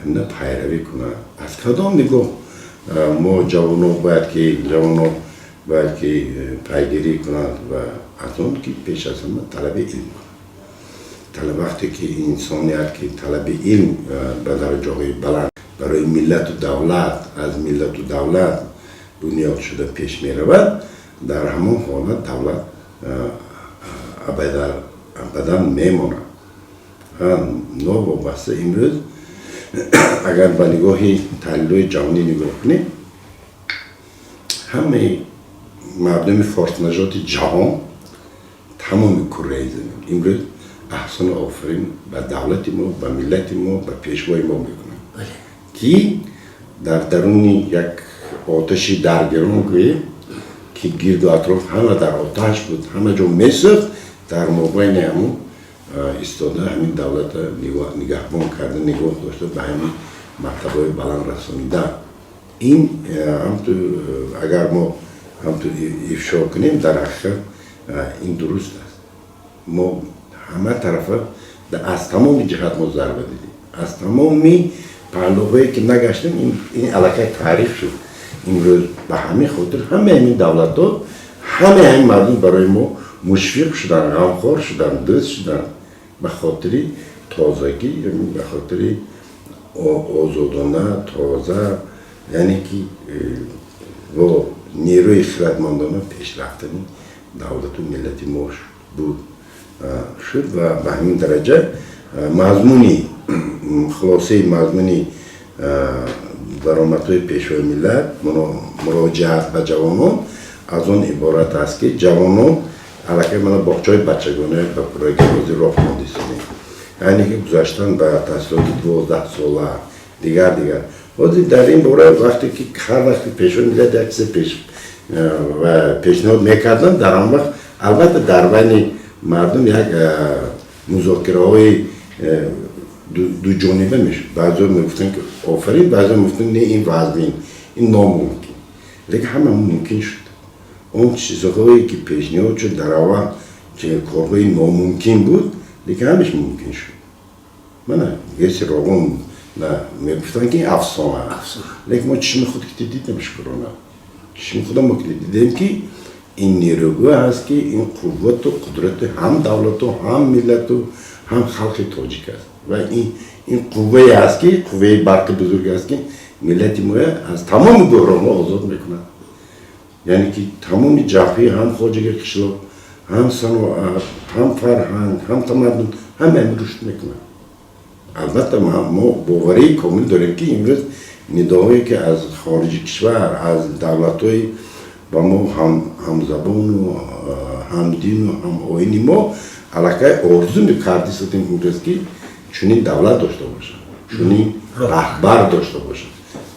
همین پیروی کنند از کدام نگاه ما جوانان باید که پیگیری کنند و از اون که پیش از همه طلب علم کنند طلب وقتی که انسانیت که طلب علم به درجه های بلند برای ملت و دولت از ملت و دولت بنیاد شده پیش می رود در همون حالت دولت ابدا میماند نوابسته امروز اگر به نگاه تحلیل جهانی نگاه کنیم همه مردم فارس نژاد جهان تمام کره زمین امروز احسان آفرین به دولت ما به ملت ما به پیشوای ما میکنن که در درون یک آتشی درگیرون که گرد و اطراف همه در آتش بود همه جا میسوخت در مابین همون ایستاده همین دولت نگهبان کرده نگاه داشته به همین مرتبه بلند رسانیده این اگر ما همطور افشا کنیم در حقیقت این درست است ما همه طرفه از تمام جهت ما ضربه دیدیم از تمامی پهلوهایی که نگشتیم این علاقه تاریخ شد امروز به همین خاطر همه این دولت ها همه مردم برای ما مشفق شدن غمخوار شدن دوست شدن به خاطر تازگی یعنی به خاطر آزادانه تازه یعنی که با نیروی خردمندانه پیش رفتن دولت و ملت ما بود شد و به همین درجه مضمونی خلاصه مضمونی درآمدهای پیشوای ملت مراجعت به جوانان از آن عبارت است که جوانان علاقه من باغچه‌های بچگانه به پروژه راه مهندسانی یعنی که گذاشتن به تحصیلات 12 ساله دیگر در این باره وقتی که هر وقتی پیشوای ملت یک چیز پیشنهاد میکردن در آن وقت البته در بین مردم یک مذاکره های دو جانبه میشه بعضی میگفتن که آفرین بعضی میگفتن نه این وضعین این ناممکن لیکن همه ممکن شد اون چیزهایی که پیشنهاد شد در اول که کارهای ناممکن بود لیکن همش ممکن شد من یه سری روان میگفتن که این افسانه لیکن ما چشم خود که دیدیمش کرونا چشم خودم ما که دیدیم که این نیروگاه هست که این قوت و قدرت هم دولت و هم ملت و هم خلق تاجیک است و این قوه هست که قوه برق بزرگ است که ملت ما از تمام بحران ها آزاد میکنند یعنی که تمام جبهه هم خواجگی قشلاق هم صناعت هم فرهنگ هم تمدن همه رشد میکنند البته ما باوری کامل داریم که امروز نداهایی که از خارج کشور از دولت‌های با ما هم زبان و هم دین و هم آیین ما علاقه آرزو میکردی ستیم امروز که چنین دولت داشته باشن چنین رهبر داشته باشن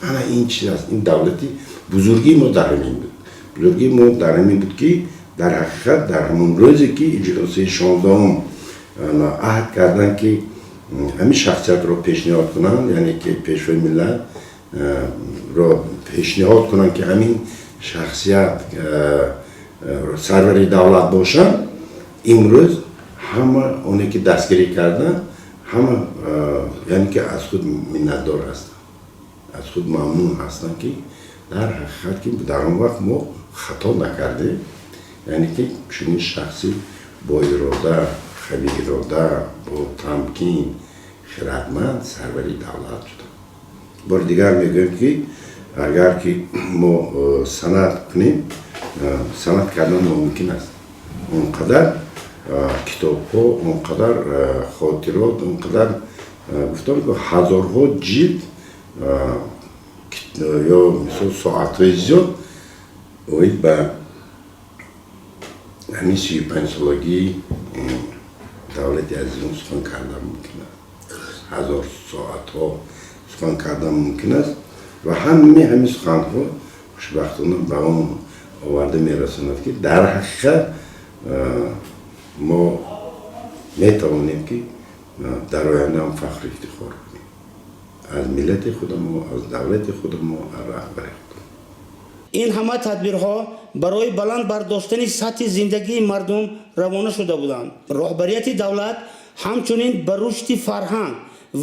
انا این چیز است این دولتی بزرگی ما در همین بود بزرگی ما در همین بود که در حقیقت در همون روزی که اجلاس 16 عهد کردن که همین شخصیت رو پیشنهاد کنن یعنی که پیشوای ملت رو پیشنهاد کنن که همین شخصیت سروری دولت باشن امروز همه اونی که دستگیری کردن همه یعنی که از خود منتدار هستن از خود ممنون هستن که در حقیقت که در اون وقت ما خطا نکرده یعنی که چنین شخصی با اراده خیلی اراده با تمکین خردمند سروری دولت شدن بار دیگر میگم که اگر که ما سند کنیم سند کردن ممکن است اونقدر کتاب ها اونقدر خاطرات اونقدر گفتم که هزارها جلد یا مثل ساعت های زیاد باید به همین 35 سالگی دولت عزیزان سخن کردن ممکن است هزار ساعت ها سخن کردن ممکن است و همین سخن ها خوشبختانه به اون آورده میرساند که در حقیقت ما میتوانیم که در آینده هم فخر افتخار کنیم از ملت خودمون، از دولت خودمون، از رهبر خودمون. این همه تدبیرها برای بلند برداشتن سطح زندگی مردم روانه شده بودند. رهبریت دولت همچنین به رشد فرهنگ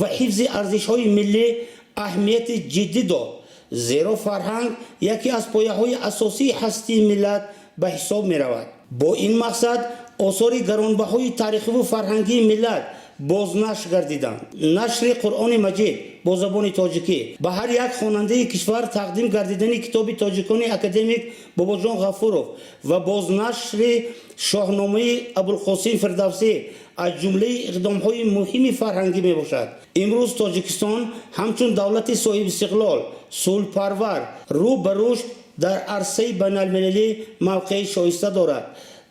و حفظ ارزش‌های ملی اهمیت جدی داد، زیرا فرهنگ یکی از پایه‌های اساسی هستی ملت به حساب می‌رود. با این مقصد آثار گرانبهای تاریخی و فرهنگی ملت بازنشر گردیدند. نشر قرآن مجید با زبان تاجیکی به هر یک خواننده کشور تقدیم گردیدن کتاب تاجیکان اکادمیک باباجان غفورов و بازنشر شاهنامه ابوالقاسم فردوسی از جمله اقدام‌های مهم فرهنگی میباشد. امروز تاجیکستان همچون دولت صاحب استقلال، صلح‌پرور، رو به رشد در عرصه بین‌المللی موقع شایسته دارد.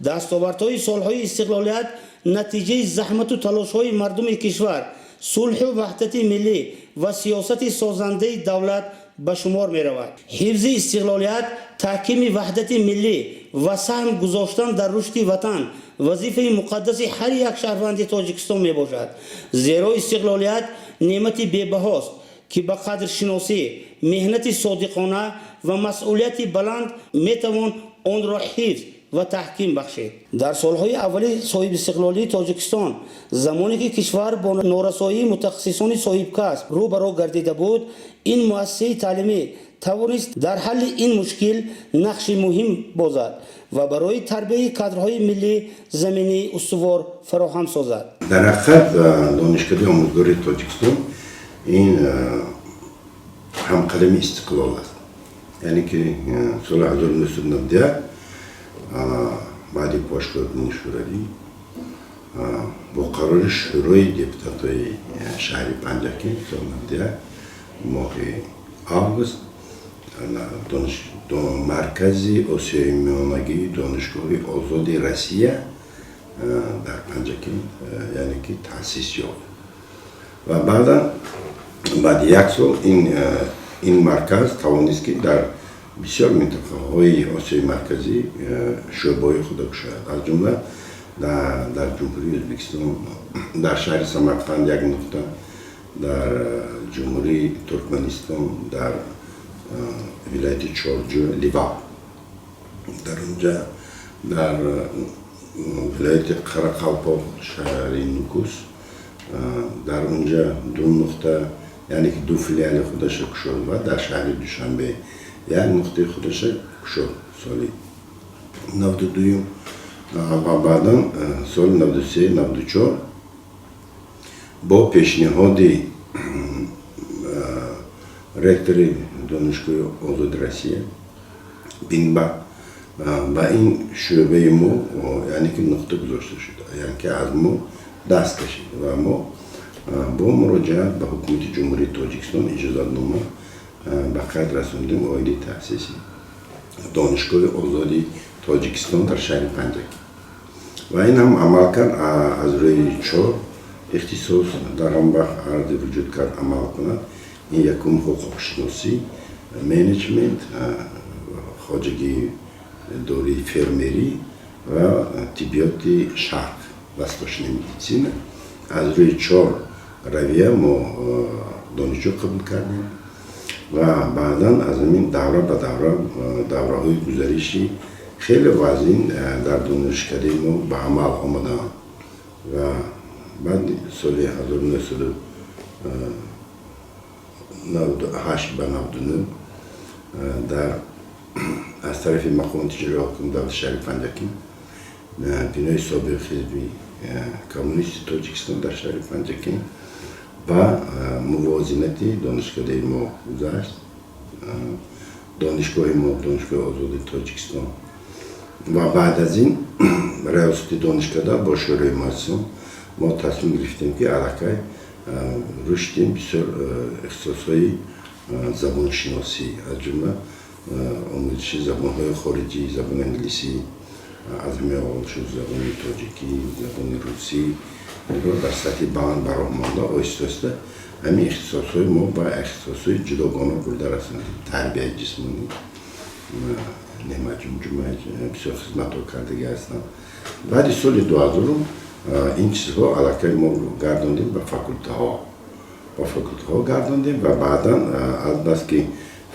دستاوردهای سالهای استقلالیت نتیجه زحمت و تلاش‌های مردم کشور، صلح و وحدت ملی و سیاست سازنده دولت به شمار می‌رود. حفظ استقلالیت، تحکیم وحدت ملی و سهم گذاشتن در رشد وطن وظیفه مقدس هر یک شهروند تاجیکستان میباشد، زیرا استقلالیت نعمت بی‌بهاست که به قدر شناسی، مهنت صادقانه و مسئولیت بلند میتوان آن را حفظ و تحکیم بخشید. در سالهای اولی صاحب استقلالی تاجیکستان، زمانی که کشور با نارسایی متخصصان صاحب کسب روبرو گردیده بود، این مؤسسه تعلیمی توانست در حل این مشکل نقش مهم بازد و برای تربیت کادرهای ملی زمینه استوار فراهم سازد. در حقیقت دانشکده آموزگاری تاجیکستان این همقلم استقلال است. یعنی که سال 1990 بعد پاشگردنی شوروی با قرار شورای دپوتاتای شهر پنجکی سال 90 ماه آگوست مرکز آسیای میانگی دانشگاه آزاد روسیه در پنجکی یعنی که تأسیس یافت و بعد یک سال این مرکز توانست که در بسیار منطقه های آسیای مرکزی شعبه خود گشاید. از جمله در جمهوری ازبکستان، در شهر سمرقند یک نقطه، در جمهوری ترکمنستان، در ولایت چارجو لیوا، در اونجا در ولایت قرقاپاق شهر نوکوس، در اونجا دو نقطه یعنی که دو فیلیال خودش گشود و در شهر دوشنبه یک نقطه خودش گشود سالی 92 و بعدا سال 93 94 با پیشنهاد رکتور دانشگاه آزاد روسیه بینبا و این شعبه ما یعنی که نقطه گذاشته شد، یعنی که از ما دست کشید و ما با مراجعت به حکومت جمهوری تاجیکستان اجازه‌نامه به قدر رسوندیم آیل تأسیسی دانشگاه آزادی تاجیکستان در شهر پنجکی و این هم عمل کرد. از روی 4 اختصاص در هم وقت عرض وجود کرد عمل کند. این یکم حقوق شناسی، منیجمنت، خواجگی دوری فرمری و طبیات شرق وستاشن مدیسین. از روی 4 رویه ما دانشجو قبول کردیم و بعدا از این دوره به دوره های گزارشی خیلی وزین در دانشکده ما به عمل آمده و بعد سال 1998 به 99 در از طرف مقام تجاری حکومت دولت شهر پنجکی بینای سابق حزب کمونیست تاجیکستان در شهر پنجکی و موازنتی دانشکده ما گذشت. دانشگاه ما دانشگاه آزاد تاجیکستان و بعد از این ریاست دانشکده با شورای مؤسسه ما تصمیم گرفتیم که علاقه رشدیم بسیار اختصاصهای زبان شناسی از جمله آموزش زبانهای خارجی، زبان انگلیسی از میان شد، زبان تاجیکی، زبان روسی رو در سطح بلند برآمده آهسته همین اختصاصهای ما با اختصاصهای جداگانه برده رساندیم. تربیت جسمانی، نعمت جمعه بسیار خدمت رو کردگی هستم. بعد سال 2000 این چیزها علاقه ما گرداندیم به فاکولته ها. با فاکولته ها گرداندیم و بعدا از بس که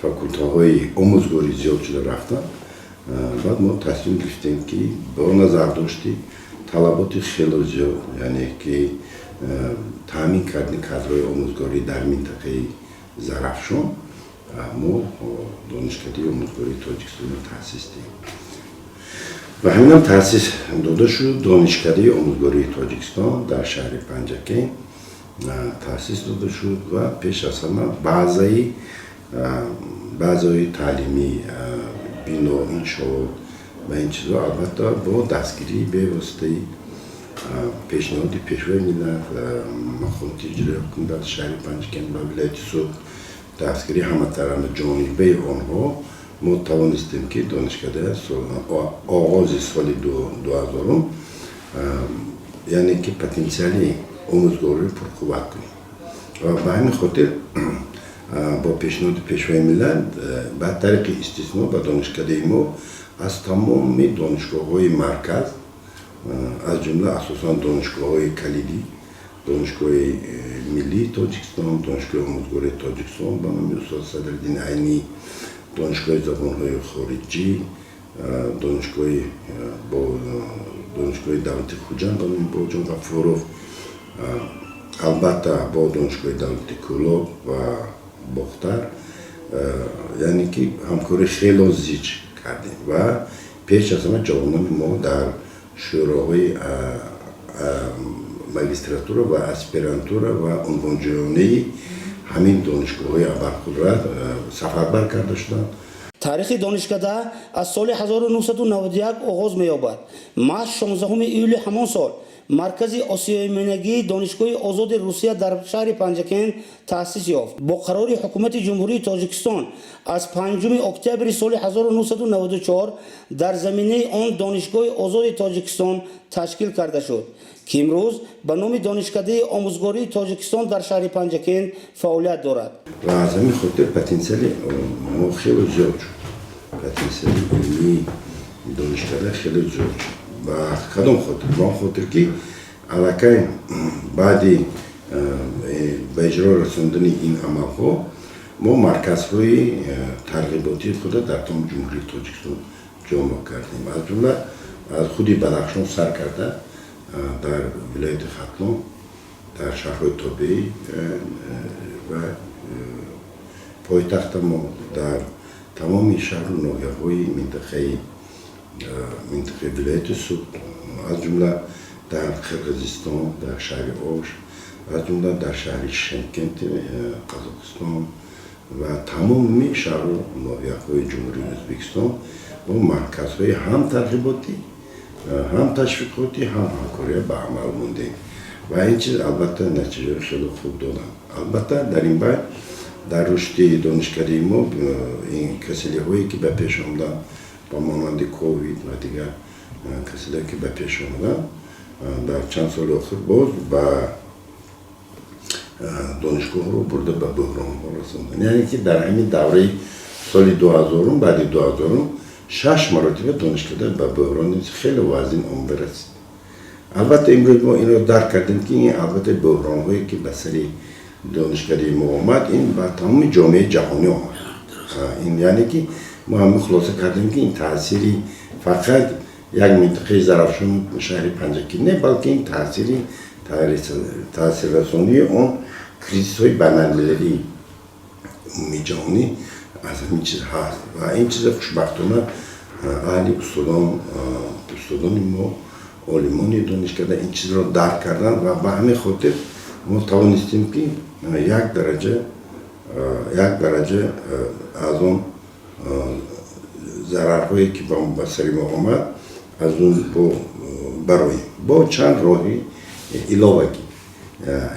فاکولته های آموزگاری زیاد شده رفتن، بعد ما تصمیم گرفتیم که با نظر داشتی طلبات خیلی زیاد، یعنی که تامین کردن کادرهای آموزگاری در منطقه زرافشان، ما دانشکده آموزگاری تاجیکستان رو تأسیس دادیم و همین هم تأسیس داده شد. دانشکده آموزگاری تاجیکستان در شهر پنجکین تأسیس داده شد و پیش از همه بعضی تعلیمی بنا انشاء و این چیزا البته با دستگیری به واسطه پیشنهاد پیشوای ملت مخالفت اجرای حکومت شهر پنجکین و ولایت سوق دستگیری همه طرفانه جانبه آنها ما توانستیم که دانشکده آغاز سال 2000 یعنی که پتانسیل آموزگاری پرقوت کنیم و به همین خاطر با پیشنهاد پیشوای ملت به طریق استثنا به دانشکده ما از تمام دانشگاه‌های مرکز از جمله اساساً دانشگاه‌های کلیدی، دانشگاه ملی تاجیکستان، دانشگاه آموزگاری تاجیکستان به نام استاد صدرالدین عینی، دانشگاه زبان‌های خارجی، دانشگاه دولتی خوجند به نام باجان غفاروف، البته با دانشگاه دولتی کولاب و باختر، یعنی که همکاری خیلی زیاد کردیم و پیش از همه جوانان ما در شوراهای ماجستراتورا و اسپرانتورا و عنوانجویی همین دانشگاه‌های ابرقدرت سفربر کرده شدند. تاریخ دانشکده از سال 1991 آغاز می‌یابد. ماه 16 ایول همان سال مرکز آسیای میانگی دانشگاه آزاد روسیه در شهر پنجکین تأسیس یافت. با قرار حکومت جمهوری تاجیکستان از 5 اکتبر سال 1994 در زمینه آن دانشگاه آزاد تاجیکستان تشکیل کرده شد که امروز به نام دانشکده آموزگاری تاجیکستان در شهر پنجکین فعالیت دارد. و از همین خاطر پتانسیل ما خیلی زیاد شد. پتانسیل علمی دانشکده خیلی زیاد شد. و کدام خاطر؟ با خاطر که علاقه بعدی به اجرا رساندن این عملها ما مرکزهای ترغیباتی خود در تمام جمهوری تاجیکستان جمع کردیم. از جمله از خودی بدخشان سر کرده در ولایت ختلان، در شهرهای تابعی و پایتخت ما در تمام شهر و ناحیه‌های منطقه ولایت سوق، از جمله در قرقیزستان، در شهر آش، از جمله در شهر شمکنت قزاقستان و تمام شهر و ناحیه‌های جمهوری ازبکستان با مرکزهای هم ترغیباتی، هم تشویقاتی، هم همکاری به عمل مونده و این چیز البته نتیجه خیلی خوب دادن. البته در این بعد در رشد دانشکده ما این کسیلی‌هایی که به پیش آمدن با مانند کووید و دیگر کسیلی‌هایی که به پیش آمدن در چند سال آخر باز با دانشگاه رو برده به بحران ها رسوندن. یعنی که در همین دوره سال 2000 بعد 2000 6 مرتبه دانشکده به بحران خیلی وزین آمده رسید. البته امروز ما این رو درک کردیم که این البته بحران هایی که به سری دانشکده ما آمد این به تمام جامعه جهانی آمد. این یعنی که ما هم خلاصه کردیم که این تأثیری فقط یک منطقه زرافشان شهر پنجکین نه، بلکه این تأثیر رسانی اون کریزیس های بین‌المللی جهانی از همین چیز هست و این چیز خوشبختانه اهل استادان ما عالمان دانشکده این چیز رو درک کردن و به همین خاطر ما توانستیم که یک درجه از اون ضررهایی که به سر ما آمد از اون برای با چند راهی علاوه کی،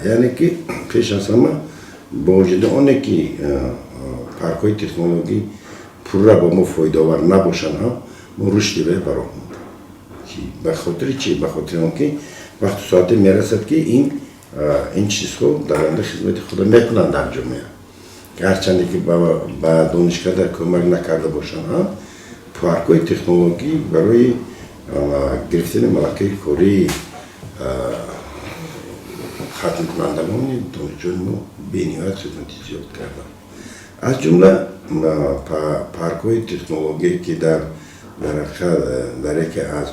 یعنی که پیش از همه با وجود آنه که پارک‌های تکنولوژی پورا با ما فایده آور نباشن هم ما رشد به براه مونده. به خاطر چی؟ به خاطر اینکه وقت ساعت میرسد که این چیزها در آینده خدمت خدا میکنند در جامعه. هرچند که با دانشکده کمک نکرده باشن هم پارک‌های تکنولوژی برای گرفتن ملکه کاری خدمتمندان دانشجویان ما بی‌نهایت خدمتی زیاد کردن. از جمله پارک‌های تکنولوژی که در یکی از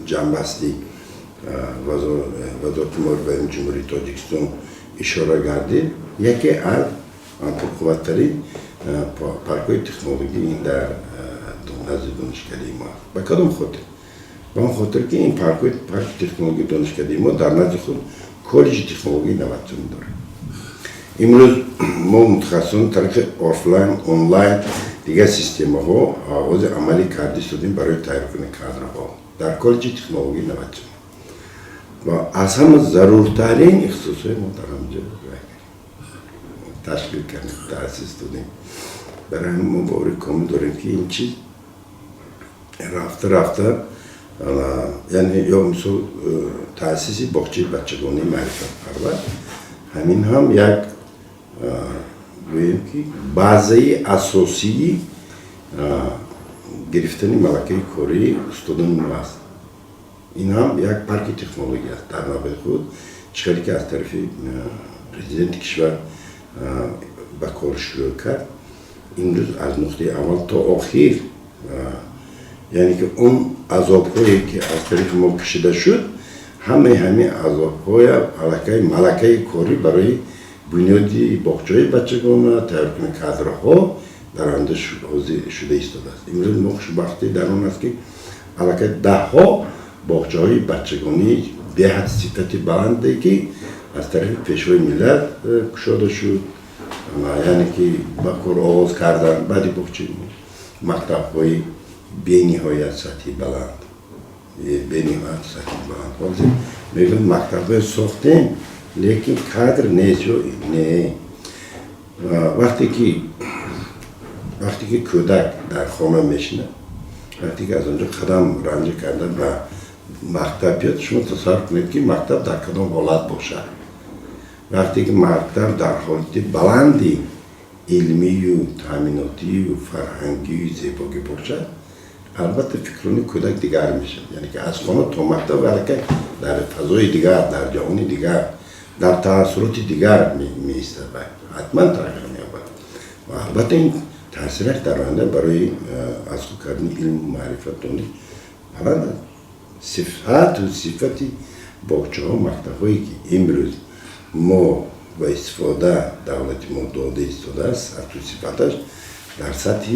جنبستی وزارت امور جمهوری تاجیکستان اشاره گردید، یکی از پرقوت‌ترین پارک‌های تکنولوژی این در نزد دانشکده ما. به کدام خاطر؟ به آن خاطر که این پارک تکنولوژی دانشکده ما در نزد خود کالج تکنولوژی نواتون داره. امروز ما متخصصان طریق آفلاین، آنلاین دیگر سیستم ها آغاز عملی کرده شدیم برای تیار کردن کادرها در کالج تکنولوژی نواتون. و از همه ضرورترین اختصاصهای ما در همجا تشکیل کردیم، تأسیس دادیم. برای همین ما باوری کامل داریم که این چیز رفته یعنی یا مثل تأسیس باغچه بچگانی معرفت پرور، همین هم یک گوییم که بازه اساسی گرفتن ملکه کاری استادان ما است. این هم یک پارک تکنولوژی است در نوبه خود، چیزی که از طرف پرزیدنت کشور به کار شروع کرد. امروز از نقطه اول تا آخر یعنی که اون عذاب‌هایی که از طرف ما کشیده شد همه عذاب‌های ملکه کاری برای بنیادی باغچه‌های بچگان تیار کردن کادرها در آینده شده ایستاده است. امروز ما خوشبختی در اون است که ده‌ها باغچه‌های بچگانی به حد صفت بلندی که از طرف پیشوای ملت گشاده شد، یعنی که با کار آغاز کردن بعد باغچه مکتب‌های بی‌نهایت سطحی بلند، بی‌نهایت سطحی بلند. وقتی میگن مکتب‌های ساختیم لیکن کادر نیست نه. وقتی که کودک در خانه میشینه، وقتی که از اونجا قدم رنجه کرده و مکتب بیاد، شما تصور کنید که مکتب در کدام حالت باشد. وقتی که مکتب در حالت بلندی علمی و تامیناتی و فرهنگی و زیبایی باشد، البته فکرانی کودک دیگر میشه. یعنی که از خانه تا مکتب حرکت در فضای دیگر، در جهان دیگر، در تاثیرات دیگر میسته و حتما تغییر می‌یابد. و البته این تاثیرش در آینده برای از خود کردن علم و معرفت دانش بلند صفت و صفتی باغچه‌ها و مکتب‌هایی که امروز ما و استفاده دولت ما داده ایستاده است، صفت و صفتش در سطح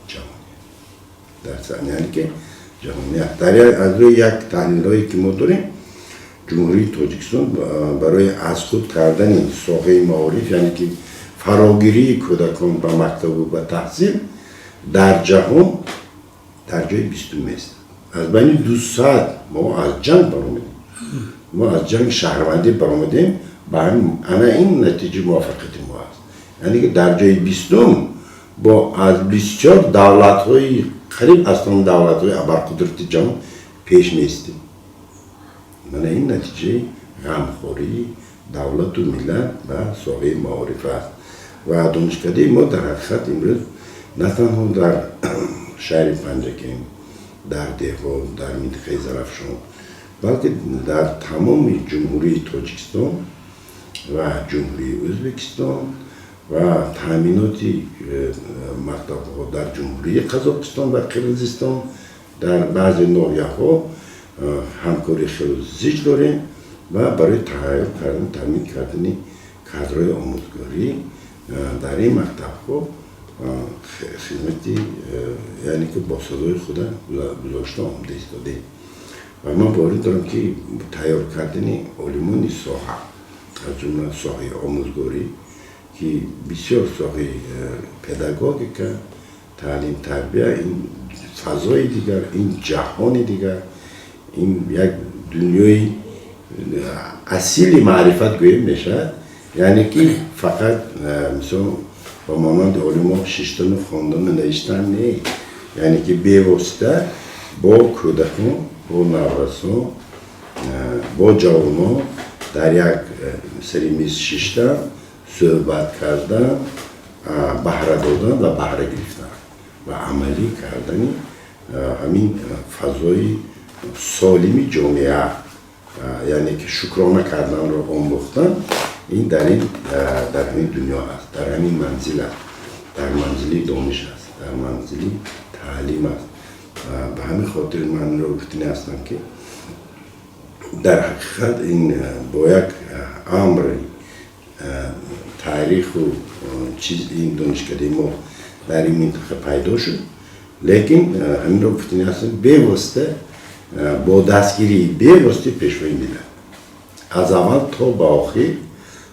جهانی، در سطح یعنی که جهانی است. در از روی یک تحلیل‌هایی که ما داریم، جمهوری تاجیکستان برای از خود کردن ساحه معارف، یعنی که فراگیری کودکان به مکتب و به تحصیل در جهان در جای 20 است. از بین 200 ما از جنگ برآمدیم، ما از جنگ شهروندی برآمدیم، انا این نتیجه موافقت ما است. یعنی که در جای 20 با از 24 دولت‌های قریب اصلا دولت‌های ابرقدرت جهان پیش میستیم. من این نتیجه غمخوری دولت و ملت و ساحه معارف است. و دانشکده ما در حقیقت امروز نه تنها در شهر پنجکین، در دهقان، در منطقه زرافشان، بلکه در تمام جمهوری تاجیکستان و جمهوری ازبکستان و تامیناتی مکتب‌ها در جمهوری قزاقستان و قرقیزستان در بعضی ناحیه‌ها همکاری خیلی زیاد داریم و برای تهیه کردن، تامین کردن کادرهای آموزگاری در این مکتب‌ها خدمتی یعنی که با سازهای خود گذاشته آمده ایستاده. و من باور دارم که تیار کردن علمان ساحه از جمله ساحه آموزگاری که بسیار ساحه پداگوژیک، تعلیم تربیه، این فضای دیگر، این جهان دیگر، این یک دنیای اصیل معرفت گویم میشد. یعنی که فقط مثلا با مانند علما ششتن و خواندن نوشتن نه، یعنی که بی‌واسطه با کودکان، با نوجوانان، با جوانان در یک سری میز ششتن، صحبت کردن، بهره دادن و بهره گرفتن. و عملی کردن همین فضای سالمی جامعه، یعنی که شکرانه کردن رو آموختن، این در همین دنیا است، در همین منزل است، در منزلی دانش است، در منزلی تعلیم است. به همین خاطر من رو گفتنی هستم که در حقیقت این با یک امر تاریخ و چیز این دانشکده ما در این منطقه پیدا شد، لیکن همین رو گفتنی هستم به واسطه با دستگیری به واسطه پیشوای ملت از اول تا به آخر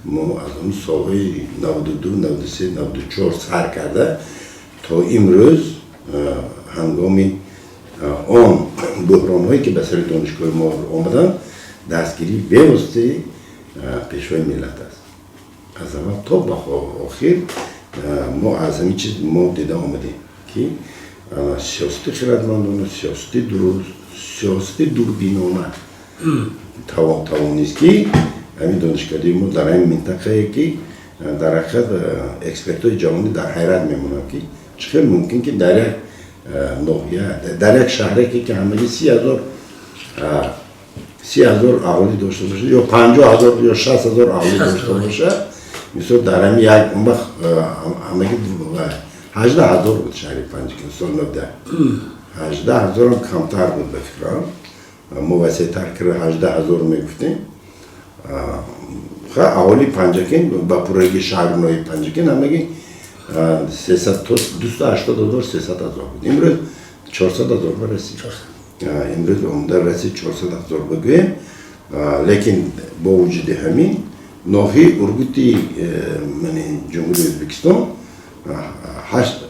ما از اون سالهای 92 93 94 سر کرده تا امروز هنگامی آن بحران هایی که به سر دانشگاه ما آمدن دستگیری به واسطه پیشوای ملت است. از اول تا به آخر ما از همین چیز ما دیده آمدیم که سیاست خردمندانه، سیاست درست، سیاست دوربینانه توانیست که همین دانشکده ما در این منطقه که در حقیقت اکسپرت‌های جهانی در حیرت میمونن که چطور ممکن که در یک ناحیه، در یک شهری که همگی 30,000 اهالی داشته باشه یا 50,000 یا 60,000 اهالی داشته باشه، مثلا در همین یک اون وقت همگی 18,000 بود شهری پنجگین سال 19 18,000 هم کمتر بود به فکرم، ما وسیع‌تر که 18,000 میگفتیم. اهالی پنجگین با پروژه شهرنوی پنجگین همگی 280,000 300,000 بود. امروز 400,000 رسید. امروز عمده رسید 400,000 بگویم، لیکن با وجود همین ناحیه ارگوتی جمهوری ازبکستان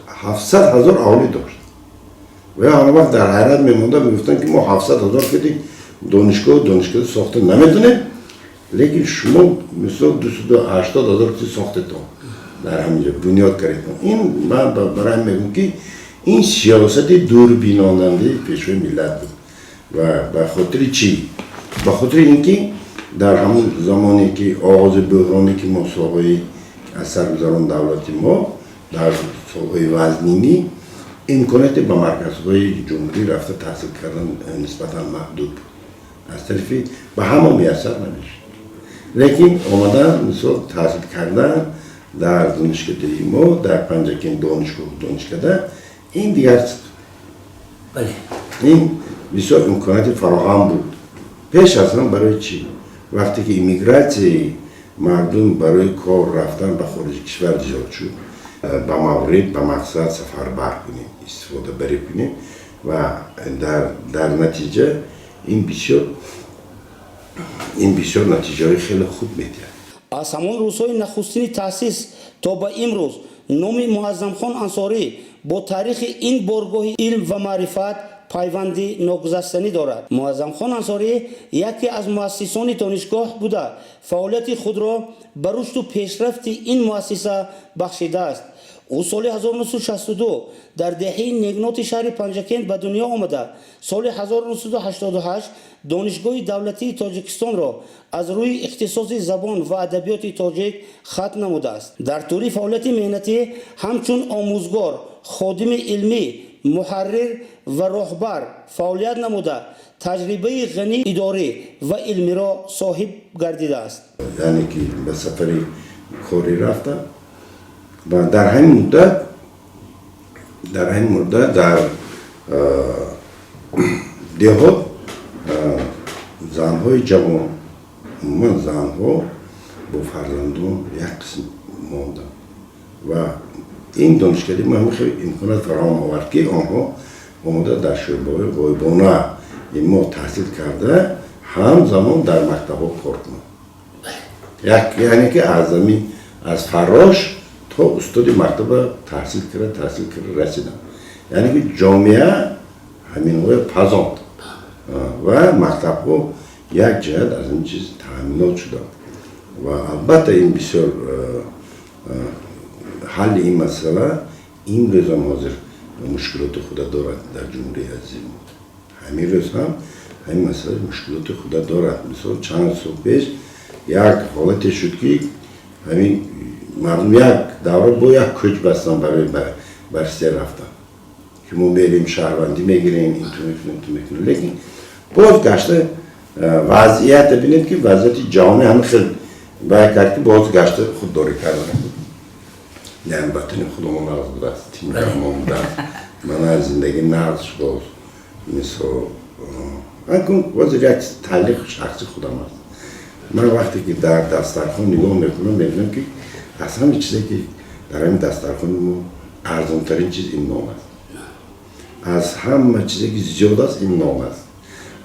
700,000 اهالی داشت و آن وقت در حیرت میموندن میگفتن که ما 700,000 کردیم دانشگاه ساخته نمیتونیم، لیکن شما مثلا 280,000 چیز ساخته تا در همینجا بنیاد کردیم. این من برای میگم که این سیاست دوربیناننده پیشوای ملت بود و به خاطر چی؟ به خاطر اینکه در همون زمانی که آغاز بحرانی که ما سالهای از سرگذران دولتی ما در سالهای وزنینی امکانات به مرکزهای جمهوری رفته تحصیل کردن نسبتا محدود بود، از طرفی به همه میسر نمیشد، لیکن آمدن مثلا تحصیل کردن در دانشکده ما در پنجگین دانشکده این دیگر بله این بسیار امکانات فراهم بود. پیش از هم برای چی؟ وقتی که ایمیگراسی مردم برای کار رفتن به خارج کشور زیاد شد، به مورد به مقصد سفر بر کنیم، استفاده بری کنیم و در نتیجه این بسیار نتیجه خیلی خوب میده. از همان روزهای نخستین تأسیس تا به امروز نام معظم خان انصاری با تاریخ این بارگاه علم و معرفت پیوندی ناگسستنی دارد. معظم خان انصاری یکی از مؤسسان دانشگاه بوده، فعالیت خود را به رشد و پیشرفت این مؤسسه بخشیده است. او سال 1962 در دهه نگنات شهر پنجگین به دنیا آمده. سال 1988 دانشگاه دولتی تاجیکستان را از روی اختصاص زبان و ادبیات تاجیک ختم نموده است. در طول فعالیت مهنتی همچون آموزگار، خادم علمی، محرر و راهبر فعالیت نموده تجربه غنی اداری و علمی را صاحب گردیده است. یعنی که به سفر کاری رفتم و در همین مدت در دهات زنهای جوان، عموما زنها با فرزندان یک قسم ماندن و این دانشکده ما همه خیلی امکانات فراهم آورد که آنها آمده در شعبه غایبانه ما تحصیل کرده همزمان در مکتب‌ها کار کنند. یعنی که از فراش تا استاد مکتب تحصیل کرده رسیدن، یعنی که جامعه همین های پزاند و مکتب ها یک جهت از این چیز تأمینات شده و البته این بسیار حل این مسئله این روز هم حاضر مشکلات خود دارد در جمهوری عزیز ما. همین روز هم همین مسئله مشکلات خود دارد. مثلا چند سال پیش یک حالت شد که همین مردم یک دوره با یک کوچ بستن برای بررسی رفتن که ما بریم شهروندی میگیریم این تو میکنیم لیکن باز گشته وضعیت ببینید که وضعیت جهانی همه خیلی باید کرد که باز گشته خود داری کردن نه البته خودمون نقض بود است تیم رحمان بود است من از زندگی نقض شد مثل اکنون باز یک تعلیق شخصی خودم هست من وقتی که در دسترخوان نگاه میکنم میبینم که از همه چیزی که در همین دسترخوان ما ارزانترین چیز این نام است از همه چیزی که زیاد است این نام است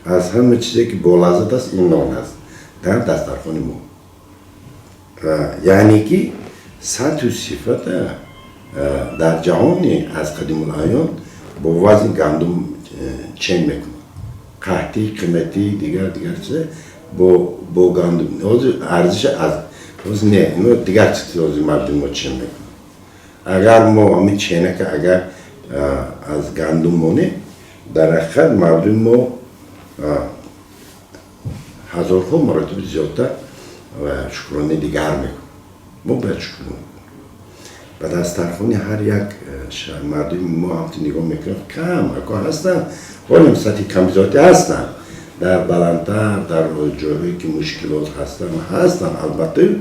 از همه چیزی که بالازد است این نام است در دسترخوان ما یعنی که سطح و صفت در جهانی از قدیم الایام با وزن گندم چین میکنه قحطی قیمتی دیگر چیز با گندم ارزش از نه اینو دیگر چیزی مردم ما چین میکنه اگر ما همین چینه که اگر از گندم مونه در حقیقت مردم ما هزارها مراتب زیادتر و شکرانه دیگر میکنه ما باید شکرانه به دسترخوان هر یک مردم ما هم نگاه میکنیم کم اکا هستن ولی سطح کمیزاتی هستن در بلندتر در جایی که مشکلات هستن البته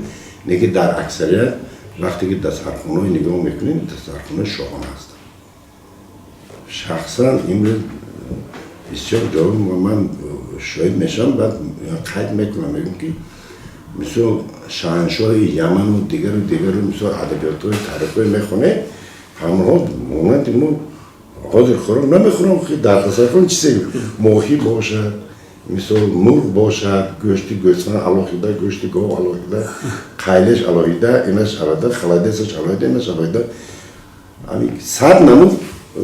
نگه در اکثریت وقتی که دسترخوان های نگاه میکنیم دسترخوان شاهانه هستن شخصا امروز بسیار جایی من شاید میشم بعد قید میکنم میگم که مثل شاهنشاه یمن و دیگر مثل ادبیات های تاریخی میخونه همراه مومنت ما حاضر خورم نمیخورم که در دسترخوان چیزی ماهی باشد مثل مرغ باشد گوشت علاقیده گوشت گاو علاقیده قیلش علاقیده اینش علاقیده خلایدهش علاقیده اینش علاقیده صد نمود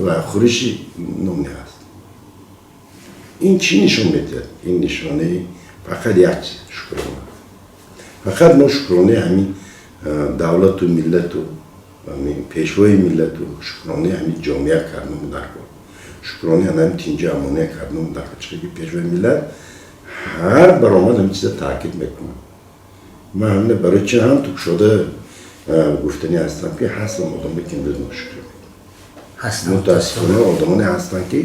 و خورشی نمونه هست این چی نشون میده؟ این نشانه فقط یک چیز شکرانه فقط ما شکرانه همین دولت و ملت و پیشوای ملت و شکرانه همین جامعه کردنمون در کار شکرانه همین تینجا امانه کردنمون در کار چه که پیشوای ملت هر برآمد همین چیز تاکید میکنم من همین برای چه هم توک شده گفتنی هستم که هستم آدم که امروز نشکر متاسفانه آدمانی هستن که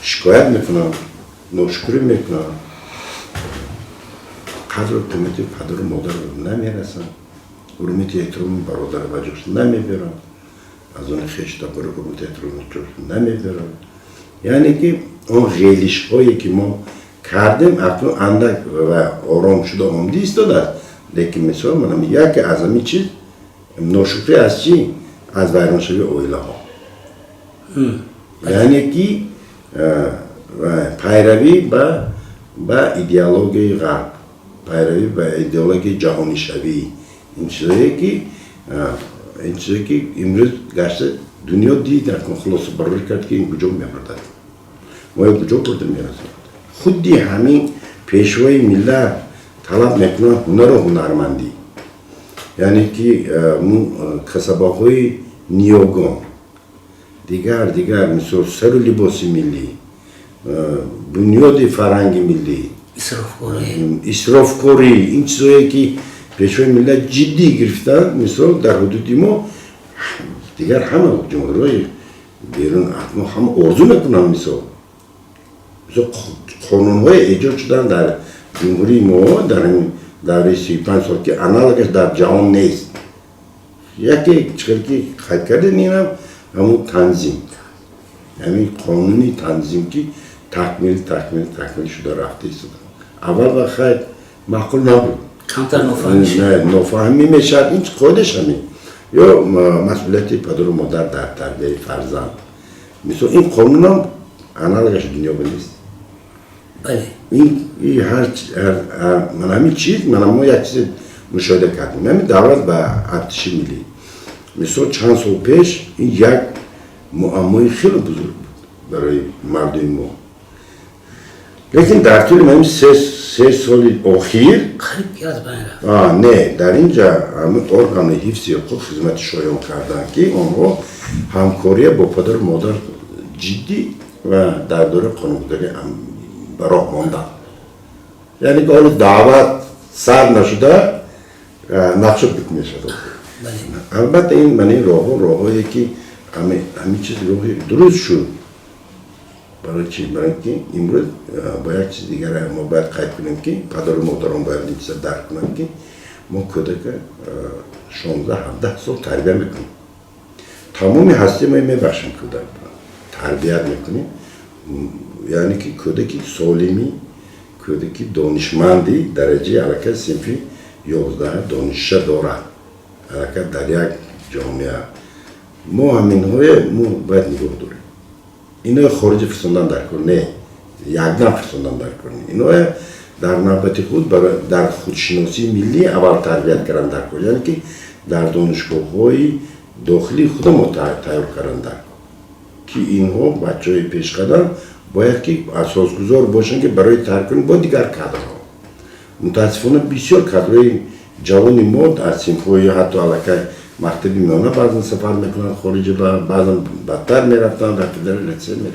شکایت میکنم نشکری میکنم قدر و قیمت پدر و مادر رو نمیرسن حرمت احترام برادر و جوش نمیبرن از اون خشتا برای حرمت احترام جوش نمیبرن یعنی که اون غیلیش هایی که ما کردیم اکنون اندک و آرام شده آمده ایستاده است لیکن مثال منم یک از همین چیز ناشکری از چی؟ از ویرانشوی اویله ها یعنی که پیروی به ایدئولوژی غرب پیروی به ایدئولوژی جهانی شوی این چیزی که امروز گشته دنیا دید نکن خلاص برای کرد که این کجا میبردن ما کجا بردن میرسن خودی همین پیشوای ملت طلب میکنن هنر و هنرمندی یعنی که کسباهای نیوگان دیگر مثل سر و لباس ملی بنیاد فرهنگ ملی اسرافکاری این چیزایی که پیشوای ملت جدی گرفتن مثل در حدودی ما دیگر همه جمهوری بیرون ما همه آرزو میکنن مثل قانون‌های ایجاد شدن در جمهوری ما در این دوره 35 سال که انالوگش در جهان نیست یکی چیزی که خیلی کرده نیم همون تنظیم همین قانونی تنظیم که تکمیل شده رفته ایستادن اول و خیلی معقول نبود کمتر نفهمی نفهمی میشد این خودش همین یا مسئولیت پدر و مادر در تربیت فرزند مثل این قانون هم انالوگش دنیا نیست بله این هر من همین چیز ما یک چیز مشاهده کردیم همین دولت و ارتش ملی مثل چند سال پیش این یک معمای خیلی بزرگ بود برای مردم ما لیکن در طول همین سه سال اخیر نه در اینجا همین ارگان حفظ حقوق خدمت شایان کردن که آنها همکاری با پدر و مادر جدی و در دوره قانونگذاری براه ماندن یعنی که حالا دعوت سر نشده نقشه بکنه شده البته این منی راههایی که همه چیز روحی درست شد. برای چی؟ برای اینکه امروز باید چیز دیگر ما باید قید کنیم که پدر و مادران باید این چیز درک کنیم که ما کودک 16-17 سال تربیت میکنیم. تمامی هستی ما میبخشیم کودک تربیت میکنیم. یعنی که کودکی سالمی، کودکی دانشمندی درجه علاقه صنفی 11 دانشجو دارد. علاقه در یک جامعه ما همین های ما باید نگاه داریم. اینا خارج فرستندن در کار نه، یک دم فرستندن در کار نه. اینا در نوبت خود در خودشناسی ملی اول تربیت کردن در کار. یعنی که در دانشگاه‌های داخلی خود ما تیار کردن در کار. که اینها بچه‌های پیش قدم باید که اساسگذار باشن که برای ترک با دیگر کادرها. متاسفانه بسیار کادرهای جوان ما در صنف‌های حتی علاقه مکتب میانه بعضا سفر میکنن خارج بعضا بدتر میرفتن رفته در لیسه میرن.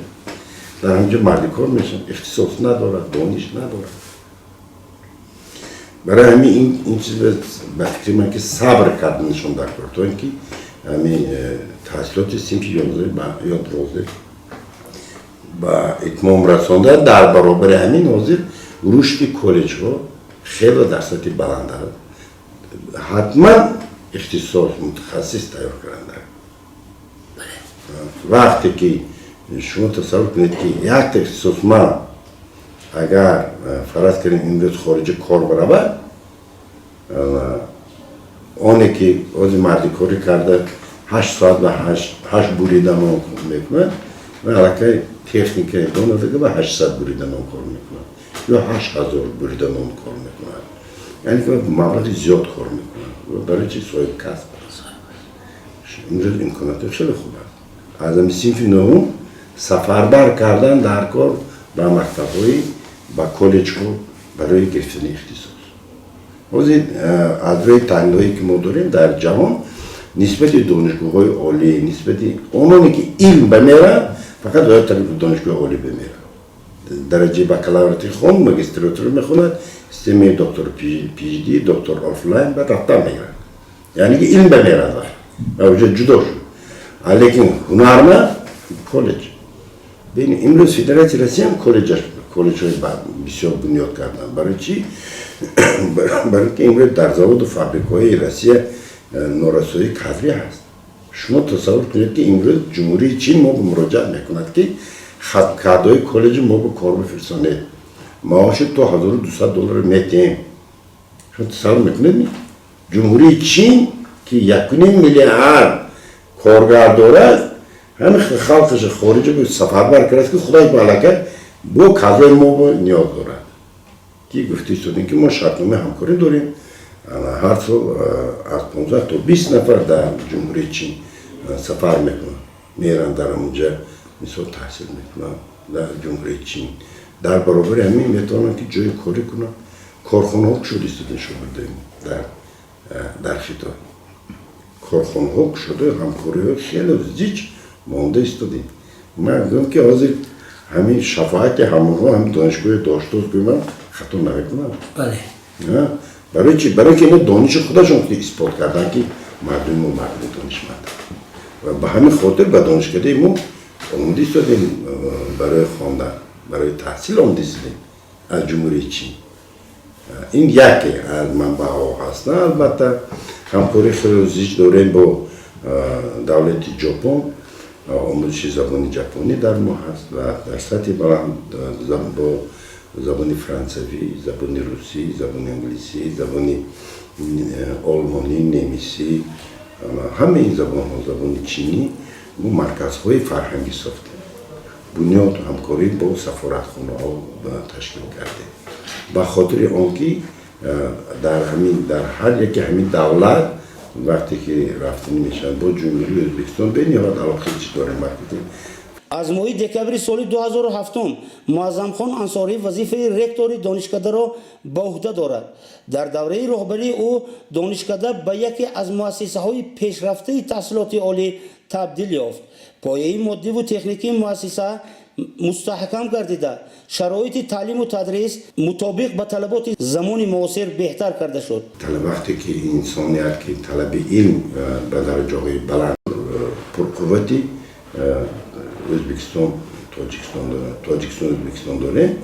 در همینجا مردی کار میشن، اختصاص ندارد، دانش ندارد. برای همین این چیز به فکر من که صبر کردنشون در کار تا اینکه همین تحصیلات صنف 11 یا 12 با اتمام رسانده در برابر همین حاضر رشد کالج ها خیلی در سطح بلند است. حتما اختصاص متخصص تیار کردن. وقتی که شما تصور کنید که یک اختصاصمند اگر فرض کنیم این روز خارج کار برود، آنی که از مردی کاری کرده 8 ساعت و 8 بریدن آن میکنه و علاقه تکنیک دانه دیگه و 800 بریدن آن کار میکنه یا 8000 بریدن آن کار میکنه. یعنی که مبلغ زیاد کار میکنه و برای چی صاحب کسب امروز امکانات خیلی خوب است. از همین صنف نهم سفربر کردن در کار با مکتب‌های با کالج ها برای گرفتن اختصاص. از روی تحلیل‌هایی که ما داریم در جهان نسبت دانشگاه‌های عالی نسبت آنانی که علم بمیرن فقط باید طرف دانشگاه عالی بمیرن. درجه بکالوریاتی خون ماجستراتور میخوند، سیستم دکتر پی دی دکتر آفلاین بعد رفتن میگیرن. یعنی که علم بمیرن و وجه جدا شد. لیکن هنرمند کالج. ببین امروز فدراسیون رسمی هم کالج‌های بسیار بنیاد کردن. برای چی؟ برای که امروز در زواد و فابریک‌های روسیه نارسایی کادری هست. شما تصور کنید که امروز جمهوری چین ما به مراجعه میکند که کادرهای کالج ما به کار بفرستانید. معاش تا $1200 میتیم. شما تصور میکنید جمهوری چین که 1.5 میلیارد کارگر دارد همه خلقش خارج به سفربر کرد که خدای ملکه با کادرهای ما نیاز دارد. که گفته شدیم که ما شرطنامه همکاری داریم. هر سال از 15 تا 20 نفر در جمهوری چین سفر میکنن. میرن در اونجا مثلا تحصیل میکنن در جمهوری چین. در برابر همین میتونن که جای کاری کنن. کارخانه ها شده استودن شده در خطاب. کارخانه ها شده همکاری ها خیلی زیچ مانده استودیم. من گفتم که از همین شفاعت همون ها هم دانشگاه داشته که من خطا نمیکنم. بله. برای چی؟ برای که اینا دانش خودشون اثبات کردن که مردم ما مردم دانشمند و به همین خاطر به دانشکده ما آموزش دادیم برای خواندن، برای تحصیل آموزش دادیم از جمهوری چین. این یکی از منبع ها هستن. البته همکاری خیلی زیاد داریم با دولت ژاپن. آموزش زبان ژاپنی در ما هست و در سطح بلند با زبان فرانسوی، زبان روسی، زبان انگلیسی، زبان آلمانی، نمیسی، همه این زبان ها، زبان چینی ما مرکزهای فرهنگی ساختیم. بنیاد همکاری با سفارتخانه ها تشکیل کرده. به خاطر آنکه در هر یک همین دولت وقتی که رفتن میشن با جمهوری ازبکستان بنیاد علاقه چی داره مرکزی. از ماه دکبر سال 2007 معظم خان انصاری وظیفه رکتور دانشکده را به عهده دارد. در دوره رهبری او دانشکده به یکی از مؤسسه‌های پیشرفته تحصیلات عالی تبدیل یافت. پایه مادی و تکنیکی مؤسسه مستحکم گردیده، شرایط تعلیم و تدریس مطابق به طلبات زمان معاصر بهتر کرده شد. وقتی که انسانیت که طلب علم به درجه بلند پرقوتی Özbekistan Tacikistan Özbekistan داره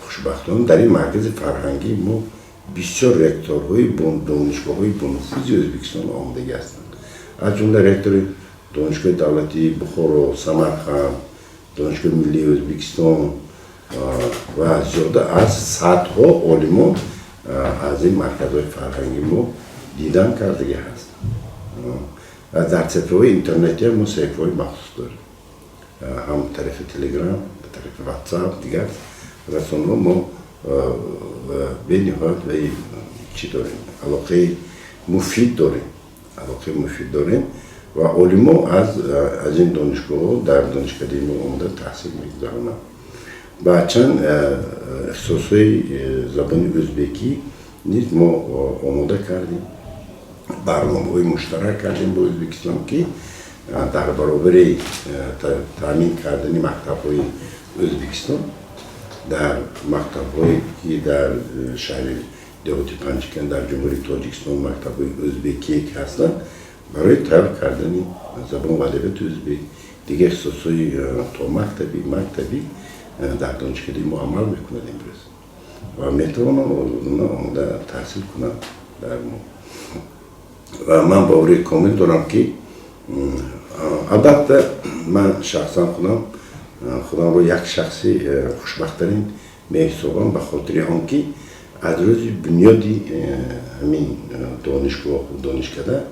خوشبختانه در این مرکز فرهنگی ما بسیار رکتورهای دانشگاه‌های بنفوذی özbekistan آمادگی هستند. از جمله رکتور دانشگاه دولتی بخارا، سمرقند، دانشگاه ملی özbekistan و زیاده از صدها عالمان از این مرکزهای فرهنگی ما دیدن کردگی هست. و در صفحه‌های اینترنتی هم ما صفحه‌های مخصوص داریم. هم طرف تلگرام، به طرف واتساپ دیگر رسانه‌ها ما به نهایت به چی داریم؟ علاقه مفید داریم و علما از این دانشگاه در دانشکده ما آمده تحصیل می‌گذارند. و چند اختصاص‌های زبان ازبکی نیز ما آماده کردیم. برنامه‌های مشترک کردیم با ازبکستان که در برابر تامین کردن مکتب‌های ازبکستان در مکتب‌هایی که در شهر دهاتی پنجکن در جمهوری تاجیکستان مکتب‌های ازبکی هستند برای تیار کردن زبان و ادبیات ازبک دیگه اختصاص‌های تا مکتبی در دانشکده ما عمل می‌کند امروز و می‌توانند آماده تحصیل کنند در ما. و من باوری کامل دارم که البته من شخصا خودم رو یک شخصی خوشبخت‌ترین می‌حسابم به خاطر آنکه از روز بنیادی همین دانشگاه و دانشکده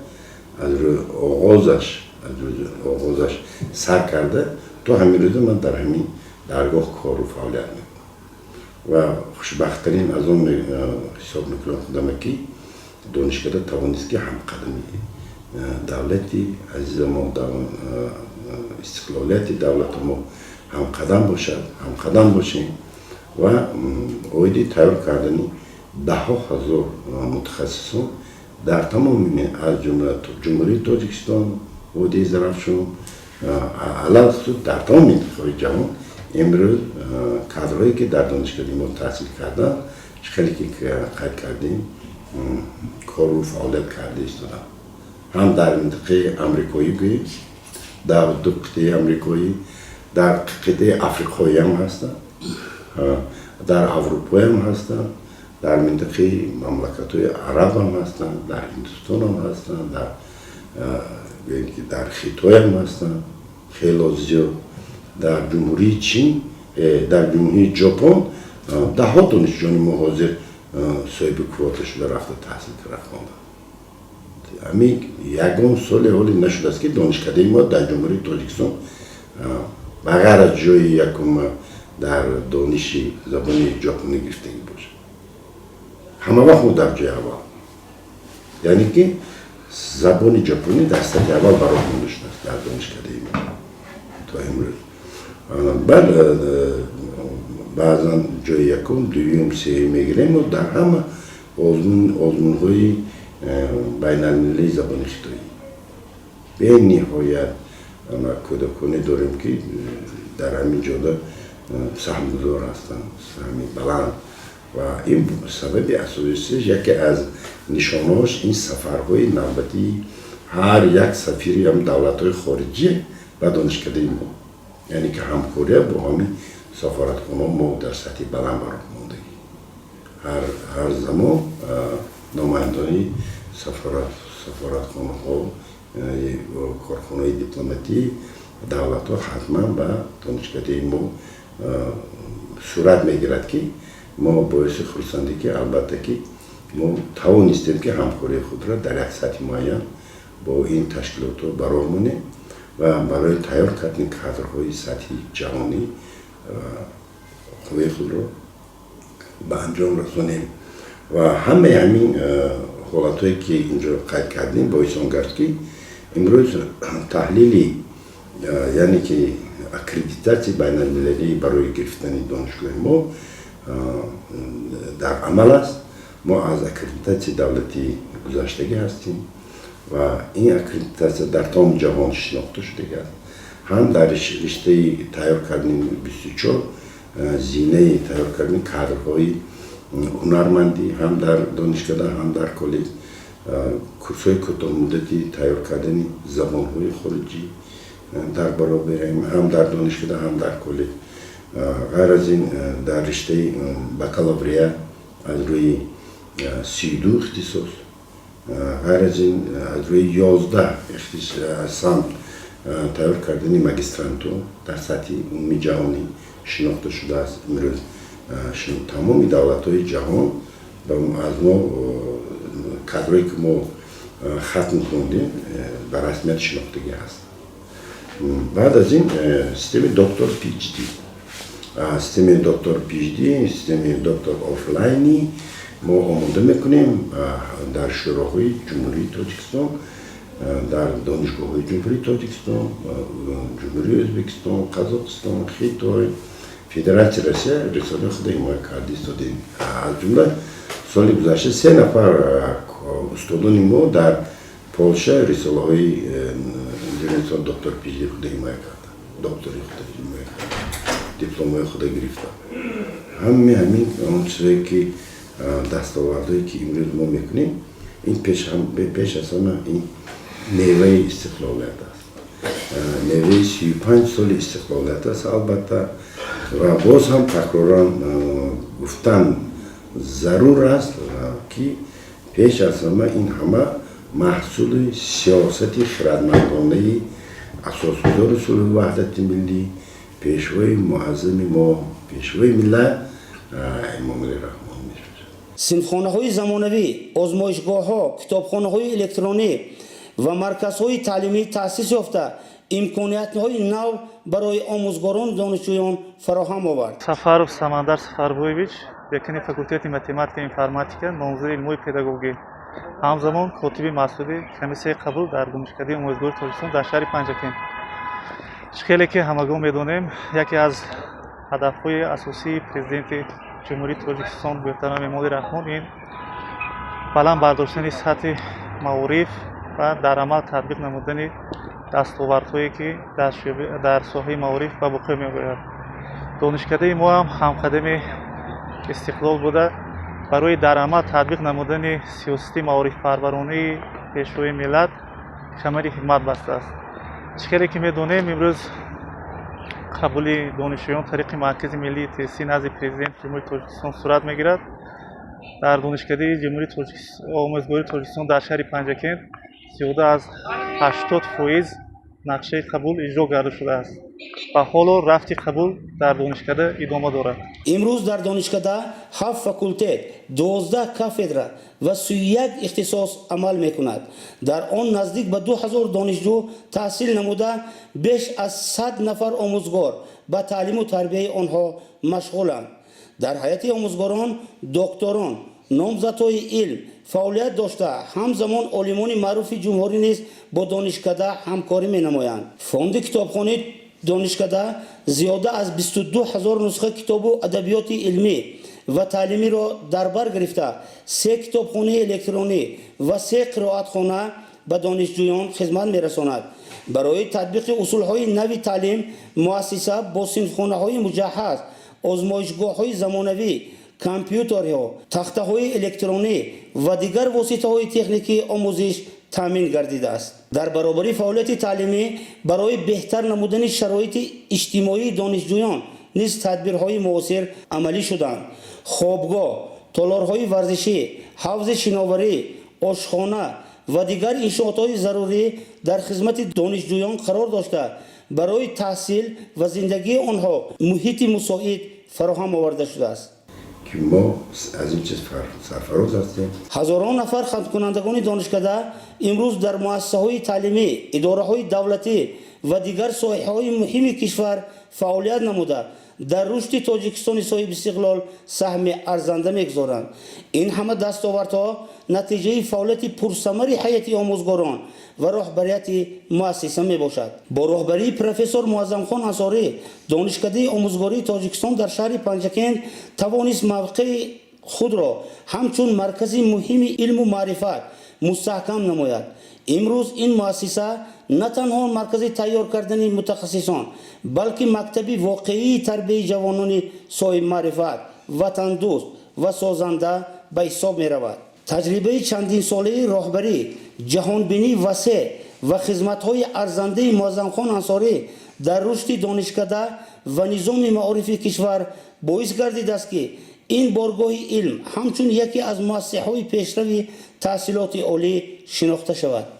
از روز آغازش سر کرده تا همین روز من در همین درگاه کار و فعالیت میکنم و خوشبخت‌ترین از اون حساب میکنم خودم که دانشکده توانست که همقدمی دولتی عزیز ما استقلالیت دولت ما همقدم باشیم و اویدی تیار کردنی 10,000 متخصصان در تمام از جمله جمهوری تاجیکستان و دیز ظرفشون علاوه در تمام منطقه‌های جهان امروز کادرهایی که در دانشکده ما تحصیل کردن خیلی که قید کردیم کار و فعالیت کرده ایستادن. هم در منطقه امریکایی در دو قطعه امریکایی در قطعه افریقایی هم هستن، در اروپا هم هستن، در منطقه مملکت‌های عرب هم هستن، در هندوستان هم هستن، در خیتای هم هستن خیلی زیاد، در جمهوری چین، در جمهوری ژاپن ده ها دانشجوی ما حاضر صاحب کواتا شده رفته تحصیل کرده خواندن. همین یکم سال حالی نشده است که دانشکده ما در جمهوری تاجیکستان بغیر از جای یکم در دانش زبان ژاپنی گرفتگی باشه. همه وقت ما در جای اول. یعنی که زبان ژاپنی در سطح اول برای ما داشته است در دانشکده ما تا امروز. بعد بعضا جای یکم دویم سوم میگیریم و در همه آزمون‌های بین‌المللی زبان خطایی به نهایت کودکانی داریم که در همین جاده سهمگذار هستند، سهمی بلند و این سبب اساسیش یکی از نشانهاش این سفرهای نوبتی هر یک سفیری هم دولت‌های خارجی و دانشکده ما، یعنی که همکاری با همین سفارتخانه ما در سطح بلند برآمدگی هر زمان نمایندگی سفارتخانه ها و کارخانه دیپلماتی دولت ها حتما به دانشکده ما صورت میگیرد که ما باعث خرسندی که البته که ما توانستیم که همکاری خود را در یک سطح معین با این تشکیلات رو برآوریم و برای تیار کردن کادرهای سطحی جهانی خوی خود رو به انجام رسانیم و همه همین حالتهایی که اینجا قید کردیم باعث آن گشت که امروز تحلیلی یعنی که اکریدیتاسی بین المللی برای گرفتن دانشگاه ما در عمل است. ما از اکریدیتاسی دولتی گذشتگی هستیم و این اکریدیتاسی در تمام جهان شناخته شده است. هم در رشته تیار کردن 24 زینه تیار کردن کادرهای هنرمندی هم در دانشکده هم در کالج کورس‌های کوتاه مدتی تیار کردن زبان‌های خارجی در برابر هم در دانشکده هم در کالج. غیر از این در رشته بکالوریه از روی 32 اختصاص، غیر از این از روی 11 اختصاص تیار کردن ماجسترانتو در سطح عمومی جهانی شناخته شده است. امروز تمامی دولت‌های جهان از ما کادری که ما ختم خوندیم به رسمیت شناختگی هست. بعد از این سیستم دکتر پی اچ دی، سیستم دکتر پی اچ دی، سیستم دکتر آفلاینی ما آماده میکنیم در شوراهای جمهوری تاجیکستان، در دانشگاه‌های جمهوری تاجیکستان، جمهوری ازبکستان، قزاقستان، خیتای، فدراسیون روسیه رساله خود حمایت کرده استادیم. از جمله سال گذشته 3 نفر استادان ما در پولشه رساله های دکتر پی اچ دی خود حمایت کردن، دکتری خود حمایت کردن، دیپلم خود گرفتن. همین اون چیزی که دستاوردهایی که امروز ما میکنیم این پیش از همه این میوه استقلالیت است. میوه 35 سال استقلالیت است البته و باز هم تکرارا گفتن ضرور است که پیش از همه این همه محصول سیاست خردمندانه اساسگزار اصول وحدت ملی، پیشوای معظم ما، پیشوای ملت امام علی رحمان میشه. صنفخانه‌های زمانوی، آزمایشگاه‌ها، کتابخانه‌های الکترونیک و مرکزهای تعلیمی تأسیس یافته امکانیت‌های نو برای آموزگاران دانشجویان فراهم آورد. Safarov Samandar Safarboyevich, декани факультети математика и информатика, номзади илмҳои педагогӣ. ҳамзамон котиби масъули комиссияи қабул дар донишгоҳи омӯзгори Тоҷикистон дар шаҳри Панҷакент. Хеле ки ҳамагон медонем, яке аз ҳадафҳои асосии президенти ҷумҳурии Тоҷикистон муҳтарам Эмомали Раҳмон ин баланд бардоштани сатҳи маориф ва дар амал татбиқ намудани дастовардҳое ки дар соҳаи маориф ба вуқӯъ меояд. донишкадаи мо ҳам ҳамқадами истиқлол буда барои дар амал татбиқ намудани сиёсати маорифпарваронаи пешрои миллат камари хидмат бастааст. чикаре ки медонем имрӯз қабули донишҷӯён тариқи маркази миллии тестӣ назди президенти ҷумҳурии Тоҷикистон сурат мегирад. дар донишкадаи омӯзгори Тоҷикистон дар шаҳри Панҷакент зиёда аз 80% нақшаи қабул иҷро карда шудааст ва ҳоло рафти қабул дар донишкада идома дорад. امروز در دانشکده 7 فاکولته، 12 کافدرا و 31 اختصاص عمل میکند. در آن نزدیک به 2000 دانشجو تحصیل نموده، بیش از 100 نفر آموزگار به تعلیم و تربیت آنها مشغولند. در حیات آموزگاران دکتران، نامزدهای علم فعالیت داشته، همزمان عالمان معروف جمهوری نیز با دانشکده همکاری می‌نمایند. فوند کتابخانه دانشکده زیاده از 22000 نسخه کتاب و ادبیات علمی و تعلیمی را در بر گرفته، 3 کتابخانه الکترونیک و 3 قرائتخانه به دانشجویان خدمت می‌رساند. برای تطبیق اصولهای نوی تعلیم، مؤسسه با صنفخانه‌های مجهز، آزمایشگاه‌های زمانوی، کامپیوترها، تخته‌های الکترونیک و دیگر واسطه‌های تکنیکی آموزش تامین گردیده است. در برابر فعالیت تعلیمی برای بهتر نمودن شرایط اجتماعی دانشجویان نیز تدبیرهای معاصر عملی شدند. خوابگاه، تالارهای ورزشی، حوض شناوری، آشخانه و دیگر انشاءات‌های ضروری در خدمت دانشجویان قرار داشته برای تحصیل و زندگی آنها محیط مساعد فراهم آورده شده است. که ما از این چیز سرفراز هستیم. هزاران نفر خدمتکنندگان دانشکده امروز در مؤسسه‌های تعلیمی، اداره‌های دولتی و دیگر ساحه‌های مهم کشور فعالیت نموده در رشد تاجیکستان صاحب استقلال سهم ارزنده می‌گذارند. این همه دستاوردها نتیجه فعالیت پرثمر هیئت آموزگاران و رهبریت مؤسسه میباشد. با رهبری پروفسور معظم خان انصاری، دانشکده آموزگاری تاجیکستان در شهر پنجکند توانست موقع خود را همچون مرکز مهم علم و معرفت مستحکم نماید. امروز این مؤسسه نه تنها مرکز تیار کردن متخصصان بلکه مکتب واقعی تربیت جوانان صاحب معرفت، وطن دوست و سازنده به حساب می رود. تجربه چندین ساله راهبری، جهانبینی وسیع و خدمت‌های ارزنده معظم خان انصاری در رشد دانشکده و نظام معارفی کشور باعث گردیده است که این بارگاه علم همچون یکی از مؤسسه‌های پیشرو تحصیلات عالی شناخته شود.